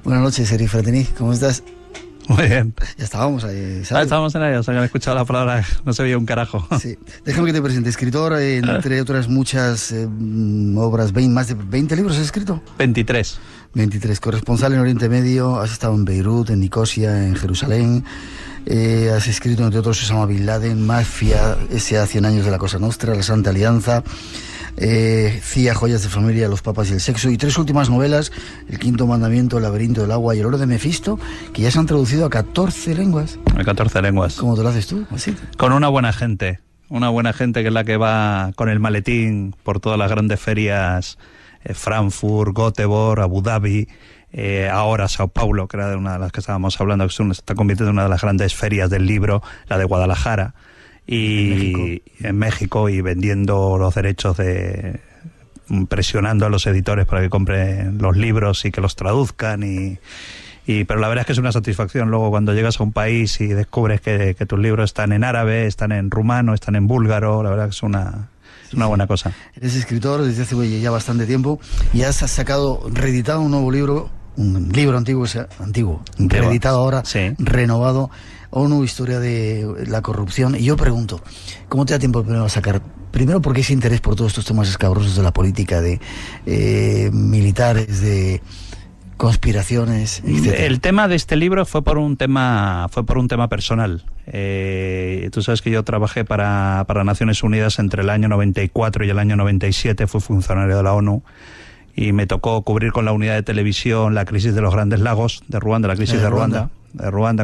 Buenas noches, Eric Fratini, ¿cómo estás? Muy bien. Ya estábamos ahí, ¿sabes? Estábamos en ello, o sea, que han escuchado la palabra, no se veía un carajo. Sí. Déjame que te presente, escritor, entre otras muchas obras, más de 20 libros has escrito. 23. 23, corresponsal en Oriente Medio, has estado en Beirut, en Nicosia, en Jerusalén, has escrito entre otros Osama Bin Laden, Mafia, S.A. 100 años de la Cosa Nostra, La Santa Alianza, CIA, Joyas de Familia, Los Papas y el Sexo, y 3 últimas novelas, El Quinto Mandamiento, El Laberinto del Agua y El Oro de Mefisto, que ya se han traducido a 14 lenguas. A 14 lenguas. ¿Cómo te lo haces tú? ¿Así? Con una buena gente que es la que va con el maletín por todas las grandes ferias, Frankfurt, Göteborg, Abu Dhabi, ahora Sao Paulo, que era de una de las que estábamos hablando, que se está convirtiendo en una de las grandes ferias del libro, la de Guadalajara, y en México, y vendiendo los derechos, presionando a los editores para que compren los libros y que los traduzcan, pero la verdad es que es una satisfacción luego cuando llegas a un país y descubres que tus libros están en árabe, están en rumano, están en búlgaro. La verdad que es una buena cosa. Eres escritor desde hace ya bastante tiempo y has reeditado un nuevo libro, un libro antiguo, reeditado ahora, sí, renovado, ONU, Historia de la Corrupción. Y yo pregunto, ¿cómo te da tiempo primero a sacar? Primero, ¿por qué ese interés por todos estos temas escabrosos de la política, de militares, de conspiraciones, etcétera? El tema de este libro fue por un tema personal. Tú sabes que yo trabajé para Naciones Unidas entre el año 94 y el año 97, fui funcionario de la ONU, y me tocó cubrir con la unidad de televisión la crisis de los Grandes Lagos de Ruanda, la crisis de Ruanda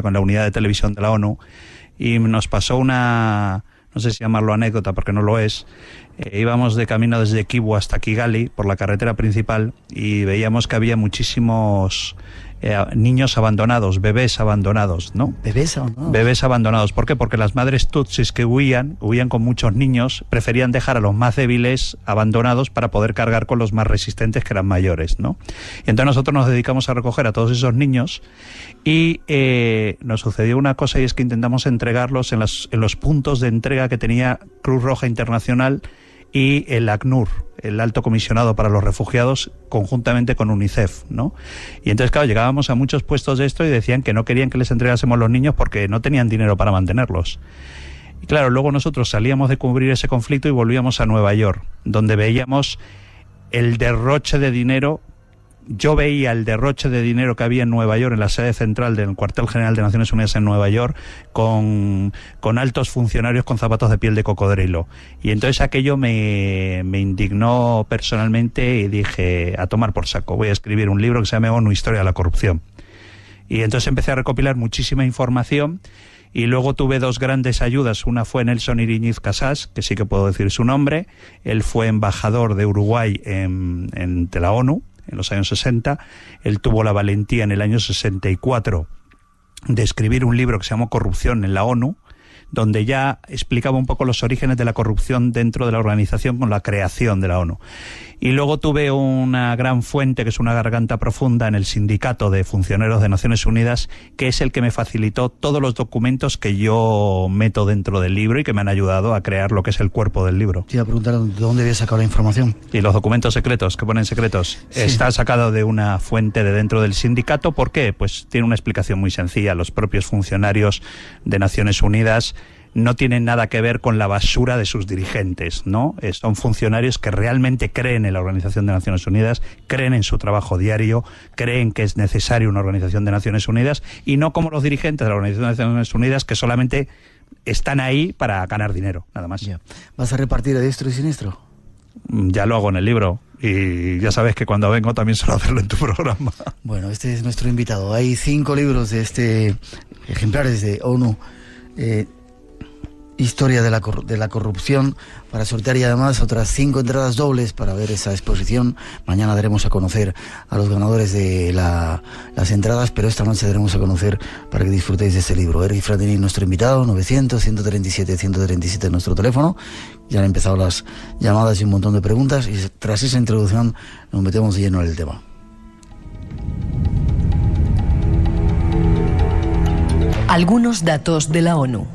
con la unidad de televisión de la ONU, y nos pasó una, no sé si llamarlo anécdota porque no lo es. Íbamos de camino desde Kivu hasta Kigali por la carretera principal y veíamos que había muchísimos niños abandonados, bebés abandonados, ¿no? ¿Bebés abandonados? Bebés abandonados. ¿Por qué? Porque las madres tutsis que huían con muchos niños, preferían dejar a los más débiles abandonados para poder cargar con los más resistentes, que eran mayores, ¿no? Y entonces nosotros nos dedicamos a recoger a todos esos niños y nos sucedió una cosa, y es que intentamos entregarlos en los puntos de entrega que tenía Cruz Roja Internacional y el ACNUR, el Alto Comisionado para los Refugiados, conjuntamente con UNICEF, ¿no? Y entonces, claro, llegábamos a muchos puestos de esto y decían que no querían que les entregásemos los niños porque no tenían dinero para mantenerlos. Y claro, luego nosotros salíamos de cubrir ese conflicto y volvíamos a Nueva York, donde veíamos el derroche de dinero. Yo veía el derroche de dinero que había en Nueva York, en la sede central del cuartel general de Naciones Unidas en Nueva York, con altos funcionarios con zapatos de piel de cocodrilo. Y entonces aquello me indignó personalmente y dije, a tomar por saco, voy a escribir un libro que se llama ONU, Historia de la Corrupción. Y entonces empecé a recopilar muchísima información. Y luego tuve 2 grandes ayudas. Una fue Nelson Iriñiz Casas, que sí que puedo decir su nombre. Él fue embajador de Uruguay ante la ONU en los años 60. Él tuvo la valentía en el año 64 de escribir un libro que se llamó Corrupción en la ONU, donde ya explicaba un poco los orígenes de la corrupción dentro de la organización con la creación de la ONU. Y luego tuve una gran fuente, que es una garganta profunda, en el Sindicato de Funcionarios de Naciones Unidas, que es el que me facilitó todos los documentos que yo meto dentro del libro y que me han ayudado a crear lo que es el cuerpo del libro. Te iba a preguntar de dónde había sacado la información. Y los documentos secretos, que ponen secretos, sí, está sacado de una fuente de dentro del sindicato. ¿Por qué? Pues tiene una explicación muy sencilla. Los propios funcionarios de Naciones Unidas no tienen nada que ver con la basura de sus dirigentes, ¿no? Son funcionarios que realmente creen en la Organización de Naciones Unidas, creen en su trabajo diario, creen que es necesaria una Organización de Naciones Unidas, y no como los dirigentes de la Organización de Naciones Unidas, que solamente están ahí para ganar dinero, nada más. Ya. ¿Vas a repartir a diestro y siniestro? Ya lo hago en el libro, y ya sabes que cuando vengo también suelo hacerlo en tu programa. Bueno, este es nuestro invitado. Hay 5 libros de ejemplares de ONU, Historia de la Corrupción, para sortear, y además otras 5 entradas dobles para ver esa exposición. Mañana daremos a conocer a los ganadores de las entradas, pero esta noche daremos a conocer para que disfrutéis de este libro. Eric Fratini, nuestro invitado, 900-137-137 nuestro teléfono. Ya han empezado las llamadas y un montón de preguntas, y tras esa introducción nos metemos de lleno en el tema. Algunos datos de la ONU.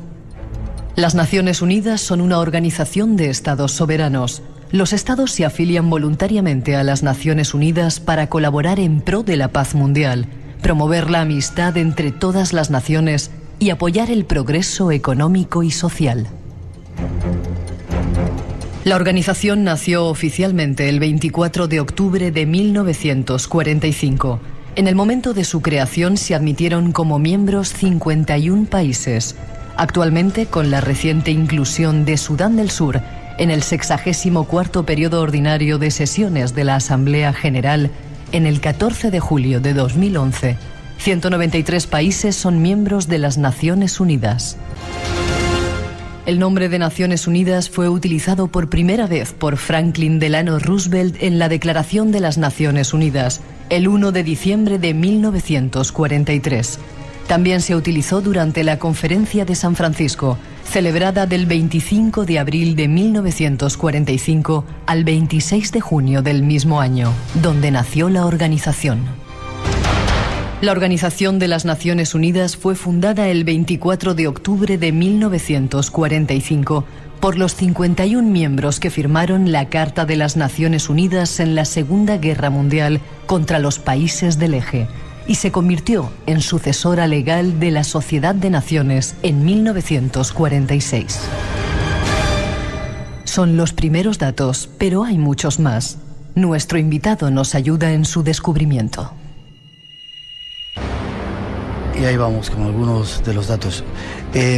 Las Naciones Unidas son una organización de estados soberanos. Los estados se afilian voluntariamente a las Naciones Unidas para colaborar en pro de la paz mundial, promover la amistad entre todas las naciones y apoyar el progreso económico y social. La organización nació oficialmente el 24 de octubre de 1945. En el momento de su creación se admitieron como miembros 51 países. Actualmente, con la reciente inclusión de Sudán del Sur en el 64º periodo ordinario de sesiones de la Asamblea General, en el 14 de julio de 2011, 193 países son miembros de las Naciones Unidas. El nombre de Naciones Unidas fue utilizado por primera vez por Franklin Delano Roosevelt en la Declaración de las Naciones Unidas, el 1 de diciembre de 1943. También se utilizó durante la Conferencia de San Francisco, celebrada del 25 de abril de 1945 al 26 de junio del mismo año, donde nació la organización. La Organización de las Naciones Unidas fue fundada el 24 de octubre de 1945 por los 51 miembros que firmaron la Carta de las Naciones Unidas en la Segunda Guerra Mundial contra los países del Eje y se convirtió en sucesora legal de la Sociedad de Naciones en 1946. Son los primeros datos, pero hay muchos más. Nuestro invitado nos ayuda en su descubrimiento. Y ahí vamos con algunos de los datos.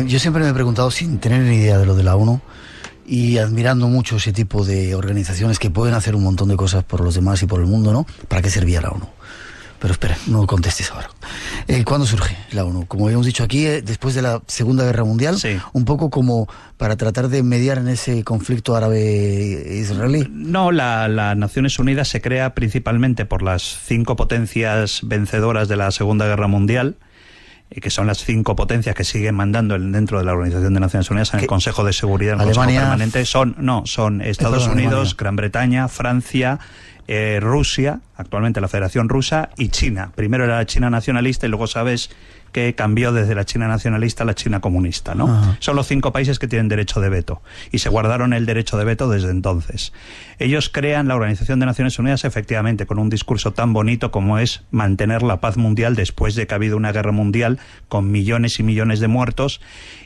Yo siempre me he preguntado, sin tener ni idea de lo de la ONU, y admirando mucho ese tipo de organizaciones que pueden hacer un montón de cosas por los demás y por el mundo, ¿no? ¿Para qué servía la ONU? Pero espera, no contestes ahora. ¿Cuándo surge la ONU? Como habíamos dicho aquí, después de la Segunda Guerra Mundial, sí. Un poco como para tratar de mediar en ese conflicto árabe-israelí. No, la Naciones Unidas se crea principalmente por las 5 potencias vencedoras de la Segunda Guerra Mundial, que son las 5 potencias que siguen mandando dentro de la Organización de Naciones Unidas en el Consejo de Seguridad, en el Consejo Permanente. Son Estados Unidos, Gran Bretaña, Francia, Rusia, actualmente la Federación Rusa, y China. Primero era la China nacionalista y luego sabes que cambió desde la China nacionalista a la China comunista, ¿no? Ajá. Son los 5 países que tienen derecho de veto y se guardaron el derecho de veto desde entonces. Ellos crean la Organización de Naciones Unidas efectivamente con un discurso tan bonito como es mantener la paz mundial después de que ha habido una guerra mundial con millones y millones de muertos,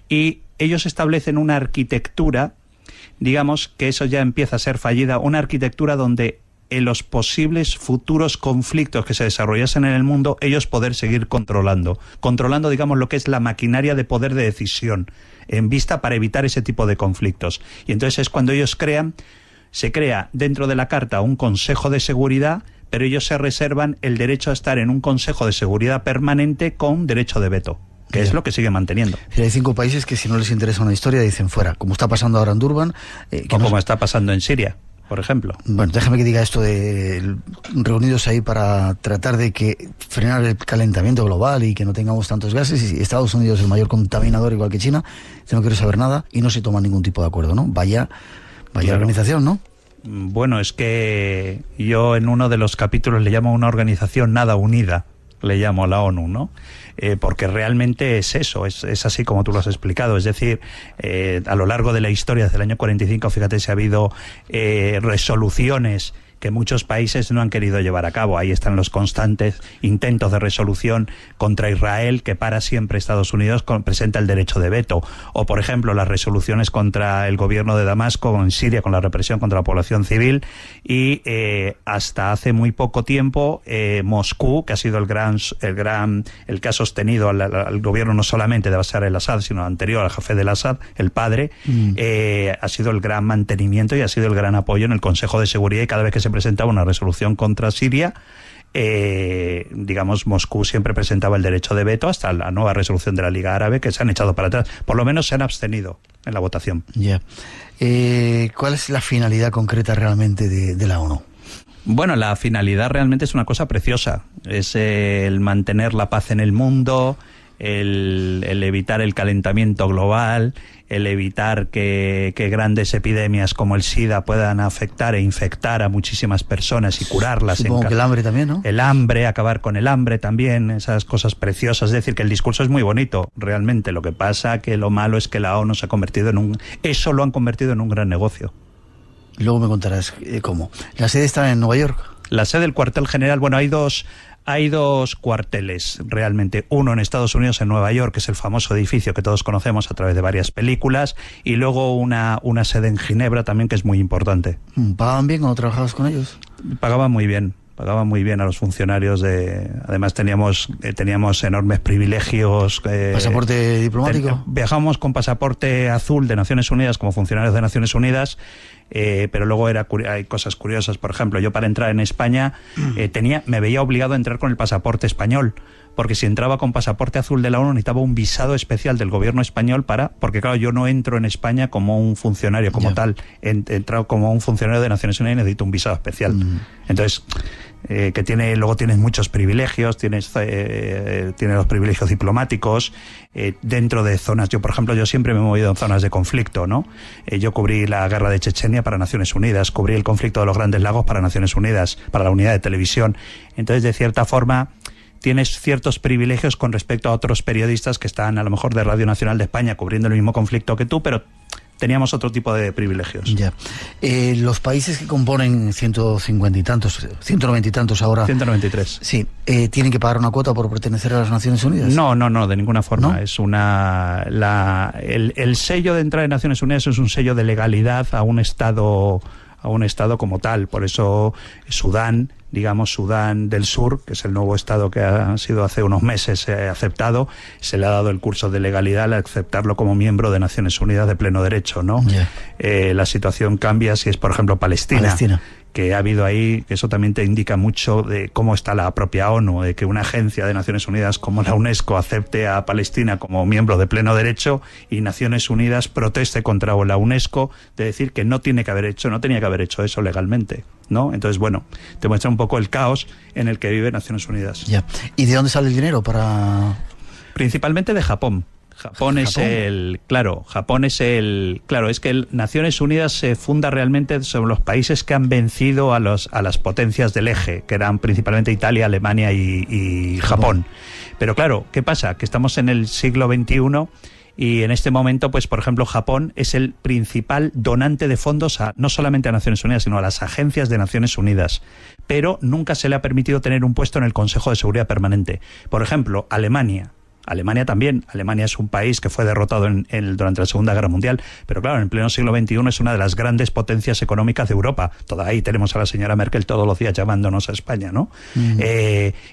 y ellos establecen una arquitectura, digamos que eso ya empieza a ser fallida, una arquitectura donde en los posibles futuros conflictos que se desarrollasen en el mundo, ellos poder seguir controlando, digamos, lo que es la maquinaria de poder de decisión en vista para evitar ese tipo de conflictos. Y entonces es cuando ellos se crea dentro de la Carta un Consejo de Seguridad, pero ellos se reservan el derecho a estar en un Consejo de Seguridad permanente con derecho de veto, que es lo que sigue manteniendo. Hay 5 países que si no les interesa una historia dicen fuera, como está pasando ahora en Durban. Como está pasando en Siria, por ejemplo. Bueno, déjame que diga esto de reunidos ahí para tratar de frenar el calentamiento global y que no tengamos tantos gases, y Estados Unidos es el mayor contaminador igual que China, no quiero saber nada y no se toma ningún tipo de acuerdo, ¿no? Vaya claro. Organización, ¿no? Bueno, es que yo en uno de los capítulos le llamo a una organización nada unida, le llamo a la ONU, ¿no? Porque realmente es eso, es así como tú lo has explicado. Es decir, a lo largo de la historia, desde el año 45, fíjate si ha habido resoluciones que muchos países no han querido llevar a cabo. Ahí están los constantes intentos de resolución contra Israel, que para siempre Estados Unidos presenta el derecho de veto. O, por ejemplo, las resoluciones contra el gobierno de Damasco en Siria, con la represión contra la población civil. Y hasta hace muy poco tiempo, Moscú, que ha sido el que ha sostenido al gobierno no solamente de Bashar el-Assad, sino anterior al jefe del Assad, el padre, ha sido el gran mantenimiento y ha sido el gran apoyo en el Consejo de Seguridad, y cada vez que se presentaba una resolución contra Siria, digamos, Moscú siempre presentaba el derecho de veto hasta la nueva resolución de la Liga Árabe, que se han echado para atrás. Por lo menos se han abstenido en la votación. Ya. ¿Cuál es la finalidad concreta realmente de la ONU? Bueno, la finalidad realmente es una cosa preciosa. Es el mantener la paz en el mundo, el evitar el calentamiento global, el evitar que grandes epidemias como el SIDA puedan afectar e infectar a muchísimas personas y curarlas. Supongo que el hambre también, ¿no? El hambre, acabar con el hambre también, esas cosas preciosas. Es decir, que el discurso es muy bonito, realmente. Lo que pasa que lo malo es que la ONU se ha convertido eso lo han convertido en un gran negocio. Luego me contarás cómo. ¿La sede está en Nueva York? La sede del cuartel general, bueno, hay dos Hay dos cuarteles, realmente. Uno en Estados Unidos, en Nueva York, que es el famoso edificio que todos conocemos a través de varias películas, y luego una sede en Ginebra también, que es muy importante. ¿Pagaban bien cuando trabajabas con ellos? Pagaban muy bien a los funcionarios. Además teníamos enormes privilegios. ¿Pasaporte diplomático? Viajábamos con pasaporte azul de Naciones Unidas como funcionarios de Naciones Unidas. Pero luego hay cosas curiosas. Por ejemplo, yo para entrar en España me veía obligado a entrar con el pasaporte español, porque si entraba con pasaporte azul de la ONU necesitaba un visado especial del gobierno español porque claro, yo no entro en España como un funcionario como tal, he entrado como un funcionario de Naciones Unidas y necesito un visado especial. Entonces, luego tienes muchos privilegios, tienes los privilegios diplomáticos dentro de zonas. Yo, por ejemplo, siempre me he movido en zonas de conflicto, ¿no? Yo cubrí la guerra de Chechenia para Naciones Unidas, cubrí el conflicto de los Grandes Lagos para Naciones Unidas, para la unidad de televisión. Entonces, de cierta forma, tienes ciertos privilegios con respecto a otros periodistas que están a lo mejor de Radio Nacional de España cubriendo el mismo conflicto que tú, pero teníamos otro tipo de privilegios. Ya. Los países que componen 150 y tantos, 190 y tantos ahora... 193. Sí. ¿Tienen que pagar una cuota por pertenecer a las Naciones Unidas? No, de ninguna forma. ¿No? Es el sello de entrada de Naciones Unidas es un sello de legalidad a un Estado como tal. Por eso Sudán del Sur, que es el nuevo Estado que ha sido hace unos meses aceptado, se le ha dado el curso de legalidad al aceptarlo como miembro de Naciones Unidas de pleno derecho, ¿no? Yeah. La situación cambia si es, por ejemplo, Palestina. Que ha habido ahí, que eso también te indica mucho de cómo está la propia ONU, de que una agencia de Naciones Unidas como la UNESCO acepte a Palestina como miembro de pleno derecho y Naciones Unidas proteste contra la UNESCO de decir que no tenía que haber hecho eso legalmente, ¿no? Entonces, bueno, te muestra un poco el caos en el que vive Naciones Unidas. Ya. ¿Y de dónde sale el dinero para...? Principalmente de Japón. Es que Naciones Unidas se funda realmente sobre los países que han vencido a las potencias del eje, que eran principalmente Italia, Alemania y Japón. Pero claro, ¿qué pasa? Que estamos en el siglo XXI y en este momento, pues por ejemplo, Japón es el principal donante de fondos no solamente a Naciones Unidas, sino a las agencias de Naciones Unidas. Pero nunca se le ha permitido tener un puesto en el Consejo de Seguridad Permanente. Por ejemplo, Alemania también. Alemania es un país que fue derrotado durante la Segunda Guerra Mundial, pero claro, en el pleno siglo XXI es una de las grandes potencias económicas de Europa. Ahí tenemos a la señora Merkel todos los días llamándonos a España, ¿no?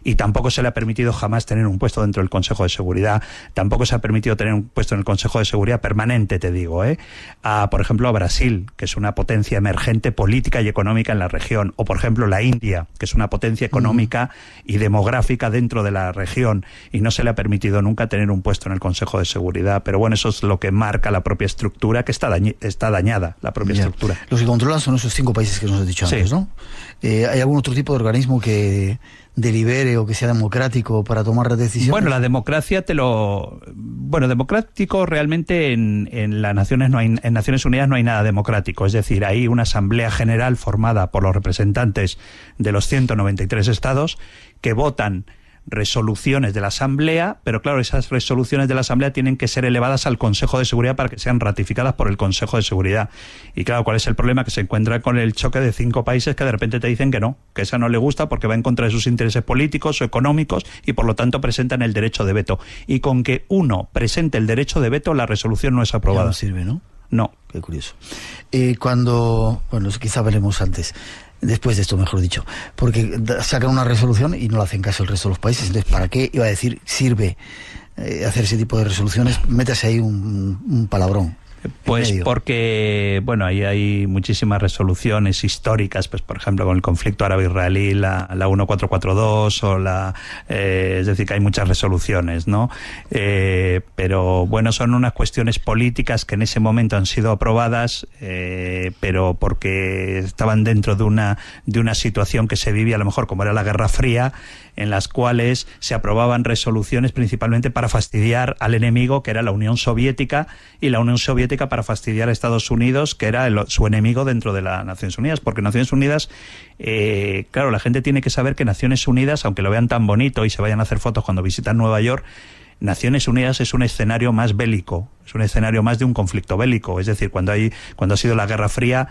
Y tampoco se le ha permitido jamás tener un puesto dentro del Consejo de Seguridad, tampoco se ha permitido tener un puesto en el Consejo de Seguridad Permanente, te digo, por ejemplo, a Brasil, que es una potencia emergente política y económica en la región, o por ejemplo la India, que es una potencia económica y demográfica dentro de la región, y no se le ha permitido nunca tener un puesto en el Consejo de Seguridad. Pero bueno, eso es lo que marca la propia estructura, que está dañada, la propia estructura. Los que controlan son esos 5 países que nos has dicho antes, ¿no? ¿Hay algún otro tipo de organismo que delibere o que sea democrático para tomar decisiones? Bueno, la democracia democrático realmente en las Naciones en Naciones Unidas no hay nada democrático. Es decir, hay una asamblea general formada por los representantes de los 193 estados que votan resoluciones de la Asamblea, pero claro, esas resoluciones de la Asamblea tienen que ser elevadas al Consejo de Seguridad para que sean ratificadas por el Consejo de Seguridad. Y claro, ¿cuál es el problema? Que se encuentra con el choque de 5 países que de repente te dicen que no, que esa no le gusta porque va en contra de sus intereses políticos o económicos y por lo tanto presentan el derecho de veto. Y con que uno presente el derecho de veto, la resolución no es aprobada. Ya no sirve, ¿no? No. Qué curioso. Quizá veremos después de esto, mejor dicho, porque sacan una resolución y no le hacen caso el resto de los países. Entonces, ¿para qué, iba a decir, sirve hacer ese tipo de resoluciones? Métase ahí un palabrón. Pues porque, bueno, ahí hay muchísimas resoluciones históricas, pues por ejemplo con el conflicto árabe-israelí, la 1442 es decir, que hay muchas resoluciones, ¿no? Pero bueno, son unas cuestiones políticas que en ese momento han sido aprobadas, pero porque estaban dentro de una situación que se vivía a lo mejor como era la Guerra Fría, en las cuales se aprobaban resoluciones principalmente para fastidiar al enemigo, que era la Unión Soviética, y la Unión Soviética para fastidiar a Estados Unidos, que era su enemigo dentro de las Naciones Unidas, porque Naciones Unidas, claro, la gente tiene que saber que Naciones Unidas, aunque lo vean tan bonito y se vayan a hacer fotos cuando visitan Nueva York, Naciones Unidas es un escenario más bélico, es un escenario más de un conflicto bélico. Es decir, cuando ha sido la Guerra Fría,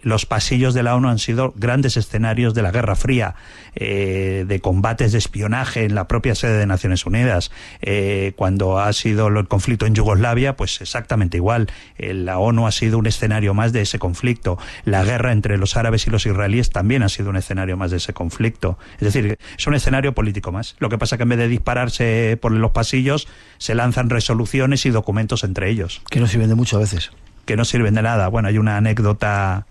los pasillos de la ONU han sido grandes escenarios de la Guerra Fría, de combates de espionaje en la propia sede de Naciones Unidas. Cuando ha sido el conflicto en Yugoslavia, pues exactamente igual. La ONU ha sido un escenario más de ese conflicto. La guerra entre los árabes y los israelíes también ha sido un escenario más de ese conflicto. Es decir, es un escenario político más. Lo que pasa que en vez de dispararse por los pasillos, se lanzan resoluciones y documentos entre ellos. Que no sirven de mucho a veces. Que no sirven de nada. Bueno, hay una anécdota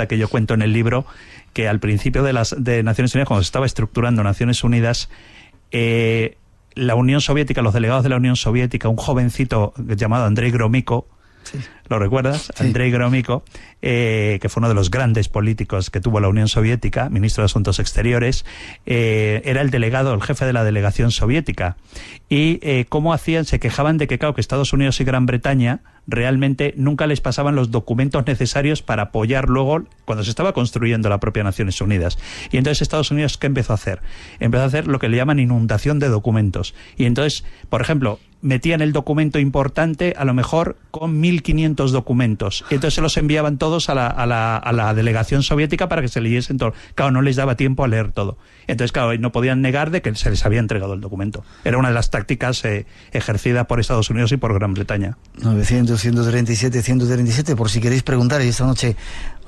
que yo cuento en el libro, que al principio de Naciones Unidas, cuando se estaba estructurando Naciones Unidas, la Unión Soviética, los delegados de la Unión Soviética, un jovencito llamado Andrei Gromyko, sí. ¿Lo recuerdas? Sí. Andrei Gromyko, que fue uno de los grandes políticos que tuvo la Unión Soviética, ministro de Asuntos Exteriores, era el delegado, el jefe de la delegación soviética. Y cómo hacían, se quejaban de que, claro, que Estados Unidos y Gran Bretaña realmente nunca les pasaban los documentos necesarios para apoyar luego cuando se estaba construyendo la propia Naciones Unidas. Y entonces Estados Unidos, ¿qué empezó a hacer? Empezó a hacer lo que le llaman inundación de documentos. Y entonces, por ejemplo, metían el documento importante a lo mejor con 1.500 documentos. Y entonces se los enviaban todos a la delegación soviética para que se leyesen todo. Claro, no les daba tiempo a leer todo. Entonces, claro, no podían negar de que se les había entregado el documento. Era una de las tácticas ejercidas por Estados Unidos y por Gran Bretaña. 900-137, por si queréis preguntar, y esta noche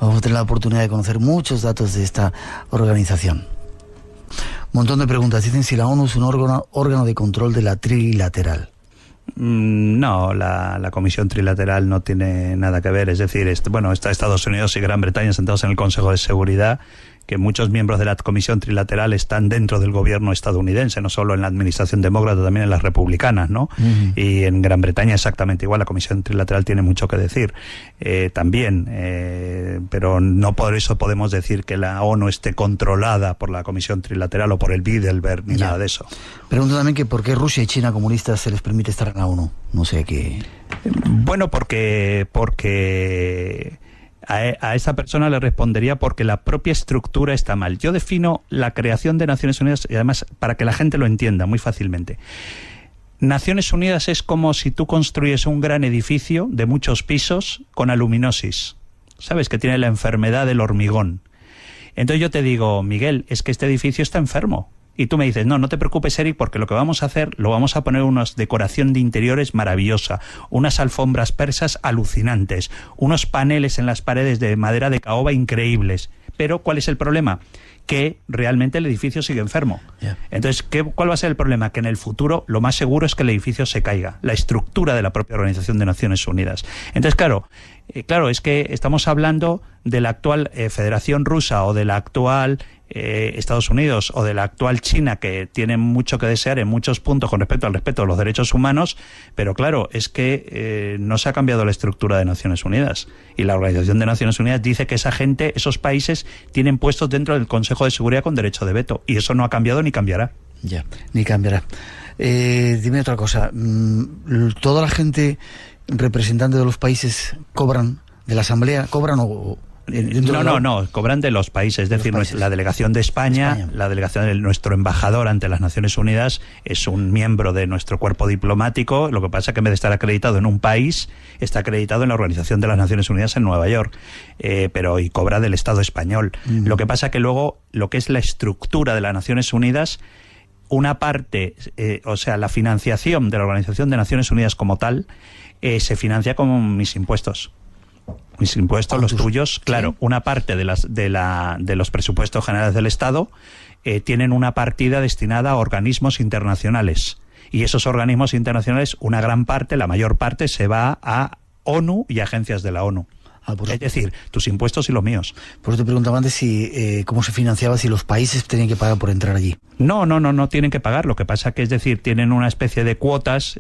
vamos a tener la oportunidad de conocer muchos datos de esta organización. Un montón de preguntas. Dicen si la ONU es un órgano de control de la trilateral. No, la Comisión Trilateral no tiene nada que ver. Es decir, está Estados Unidos y Gran Bretaña sentados en el Consejo de Seguridad, que muchos miembros de la Comisión Trilateral están dentro del gobierno estadounidense, no solo en la administración demócrata, también en las republicanas, ¿no? Y en Gran Bretaña exactamente igual. La Comisión Trilateral tiene mucho que decir también, pero no por eso podemos decir que la ONU esté controlada por la Comisión Trilateral o por el Bilderberg, ni nada de eso. Pregunto también que por qué Rusia y China comunistas se les permite estar en la ONU. No sé qué. Bueno, porque a esa persona le respondería porque la propia estructura está mal. Yo defino la creación de Naciones Unidas, y además para que la gente lo entienda muy fácilmente. Naciones Unidas es como si tú construyes un gran edificio de muchos pisos con aluminosis. ¿Sabes? Que tiene la enfermedad del hormigón. Entonces yo te digo, Miguel, es que este edificio está enfermo. Y tú me dices, no te preocupes, Eric, porque lo que vamos a hacer, lo vamos a poner una decoración de interiores maravillosa, unas alfombras persas alucinantes, unos paneles en las paredes de madera de caoba increíbles. Pero, ¿cuál es el problema? Que realmente el edificio sigue enfermo. Entonces, ¿cuál va a ser el problema? Que en el futuro lo más seguro es que el edificio se caiga, la estructura de la propia Organización de Naciones Unidas. Entonces, claro, es que estamos hablando de la actual Federación Rusa o de la actual Estados Unidos o de la actual China, que tienen mucho que desear en muchos puntos con respecto al respeto de los derechos humanos, pero claro, es que no se ha cambiado la estructura de Naciones Unidas, y la Organización de Naciones Unidas dice que esa gente, esos países, tienen puestos dentro del Consejo de Seguridad con derecho de veto, y eso no ha cambiado ni cambiará. Ya, ni cambiará. Dime otra cosa, ¿toda la gente representante de los países cobran de la Asamblea? ¿Cobran o...? No, cobran de los países, es decir, la delegación de España, la delegación de nuestro embajador ante las Naciones Unidas es un miembro de nuestro cuerpo diplomático. Lo que pasa es que en vez de estar acreditado en un país, está acreditado en la Organización de las Naciones Unidas en Nueva York, y cobra del Estado español. Lo que pasa es que luego, lo que es la estructura de las Naciones Unidas, una parte, la financiación de la Organización de Naciones Unidas como tal, se financia con mis impuestos. Mis impuestos, los tuyos, claro, ¿sí? Una parte de los presupuestos generales del Estado tienen una partida destinada a organismos internacionales. Y esos organismos internacionales, una gran parte, la mayor parte, se va a ONU y agencias de la ONU. Es decir, tus impuestos y los míos. Por eso te preguntaba antes cómo se financiaba, si los países tenían que pagar por entrar allí. No tienen que pagar. Lo que pasa que, es decir, tienen una especie de cuotas,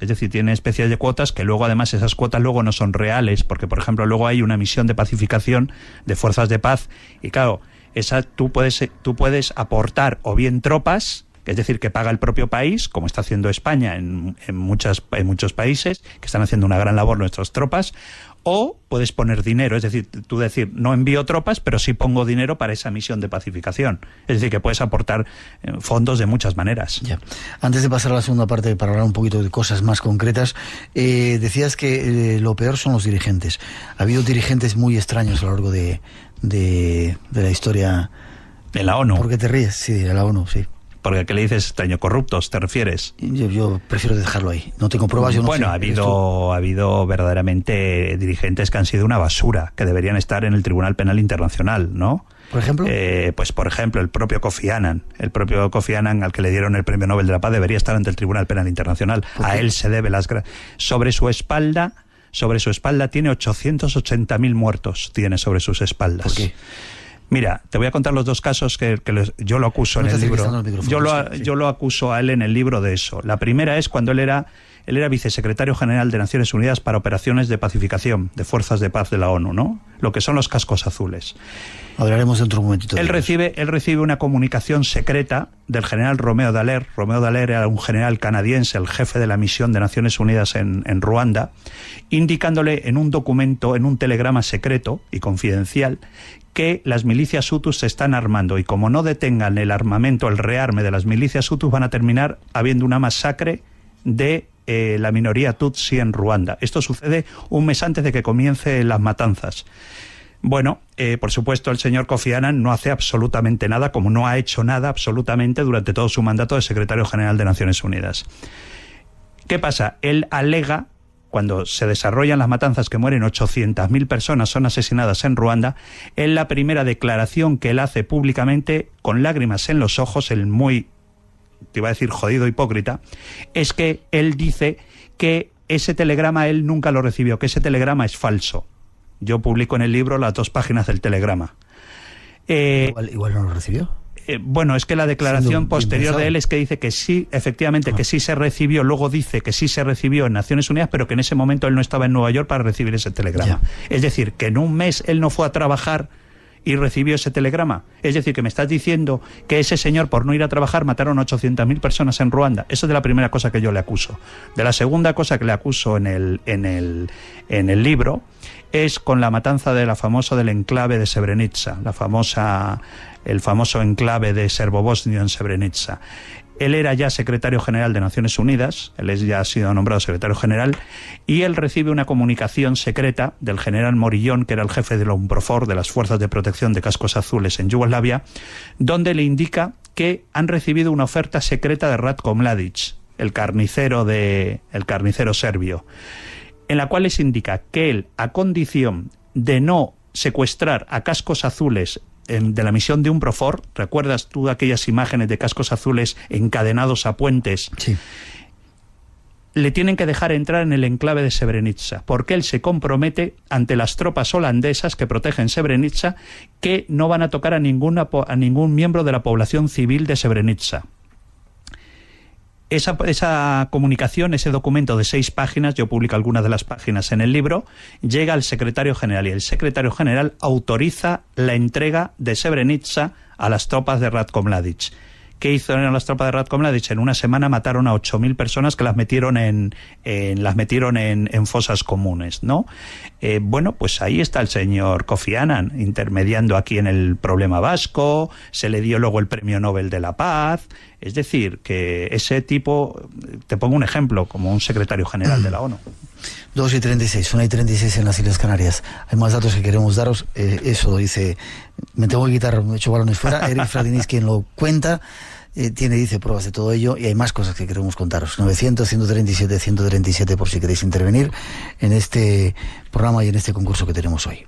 que luego además esas cuotas luego no son reales, porque por ejemplo luego hay una misión de pacificación de fuerzas de paz y claro, tú puedes aportar o bien tropas, es decir, que paga el propio país, como está haciendo España en muchos países, que están haciendo una gran labor nuestras tropas, o puedes poner dinero, es decir, tú decir, no envío tropas, pero sí pongo dinero para esa misión de pacificación. Es decir, que puedes aportar fondos de muchas maneras. Ya. Antes de pasar a la segunda parte, para hablar un poquito de cosas más concretas, decías que lo peor son los dirigentes. Ha habido dirigentes muy extraños a lo largo de la historia. ¿De la ONU? ¿Por qué te ríes? Sí, de la ONU, sí. Porque ¿qué le dices extraño? ¿Corruptos te refieres? Yo prefiero dejarlo ahí. No tengo pruebas, yo no sé. Bueno, ha habido verdaderamente dirigentes que han sido una basura, que deberían estar en el Tribunal Penal Internacional, ¿no? ¿Por ejemplo? Pues por ejemplo, el propio Kofi Annan, al que le dieron el Premio Nobel de la Paz, debería estar ante el Tribunal Penal Internacional. A él se debe sobre su espalda tiene 880.000 muertos, tiene sobre sus espaldas. ¿Por qué? Mira, te voy a contar los dos casos que yo lo acuso en el libro. Yo lo acuso a él en el libro de eso. La primera es cuando él era vicesecretario general de Naciones Unidas para operaciones de pacificación, de fuerzas de paz de la ONU, ¿no? Lo que son los cascos azules. Hablaremos dentro de un momentito. Él recibe una comunicación secreta del general Romeo Dallaire. Romeo Dallaire era un general canadiense, el jefe de la misión de Naciones Unidas en Ruanda, indicándole en un documento, en un telegrama secreto y confidencial, que las milicias hutus se están armando y como no detengan el armamento, el rearme de las milicias hutus, van a terminar habiendo una masacre de la minoría tutsi en Ruanda. Esto sucede un mes antes de que comiencen las matanzas. Bueno, por supuesto el señor Kofi Annan no hace absolutamente nada, como no ha hecho nada absolutamente durante todo su mandato de secretario general de Naciones Unidas. ¿Qué pasa? Él alega, cuando se desarrollan las matanzas que mueren 800.000 personas, son asesinadas en Ruanda, en la primera declaración que él hace públicamente, con lágrimas en los ojos, el muy, te iba a decir jodido hipócrita, es que él dice que ese telegrama él nunca lo recibió, que ese telegrama es falso. Yo publico en el libro las 2 páginas del telegrama. Igual no lo recibió. Bueno, es que la declaración posterior de él es que dice que sí, efectivamente, que sí se recibió, luego dice que sí se recibió en Naciones Unidas, pero que en ese momento él no estaba en Nueva York para recibir ese telegrama. Ya. Es decir, que en un mes él no fue a trabajar y recibió ese telegrama. Es decir, que me estás diciendo que ese señor, por no ir a trabajar, mataron 800.000 personas en Ruanda. Eso es de la primera cosa que yo le acuso. De la segunda cosa que le acuso en el libro es con la matanza del enclave de Srebrenica, el famoso enclave de serbobosnio en Srebrenica. Él era ya secretario general de Naciones Unidas, él ya ha sido nombrado secretario general, y él recibe una comunicación secreta del general Morillón, que era el jefe de la UNPROFOR, de las Fuerzas de Protección de Cascos Azules en Yugoslavia, donde le indica que han recibido una oferta secreta de Ratko Mladic, el carnicero serbio, en la cual les indica que él, a condición de no secuestrar a Cascos Azules de la misión de UNPROFOR, ¿recuerdas tú aquellas imágenes de cascos azules encadenados a puentes? Sí. Le tienen que dejar entrar en el enclave de Srebrenica, porque él se compromete ante las tropas holandesas que protegen Srebrenica que no van a tocar a ningún miembro de la población civil de Srebrenica. Esa comunicación, ese documento de 6 páginas, yo publico algunas de las páginas en el libro, llega al secretario general y el secretario general autoriza la entrega de Srebrenica a las tropas de Ratko Mladic. ¿Qué hicieron las tropas de Ratko Mladic? En una semana mataron a 8.000 personas que las metieron en fosas comunes, ¿no? Bueno, pues ahí está el señor Kofi Annan intermediando aquí en el problema vasco, se le dio luego el Premio Nobel de la Paz. Es decir, que ese tipo, te pongo un ejemplo, como un secretario general de la ONU. 2:36, 1:36 en las Islas Canarias. Hay más datos que queremos daros. Eso lo dice, me tengo que quitar 8 balones fuera. Eric Fradinis quien lo cuenta, dice pruebas de todo ello y hay más cosas que queremos contaros. 900-137-137 por si queréis intervenir en este programa y en este concurso que tenemos hoy.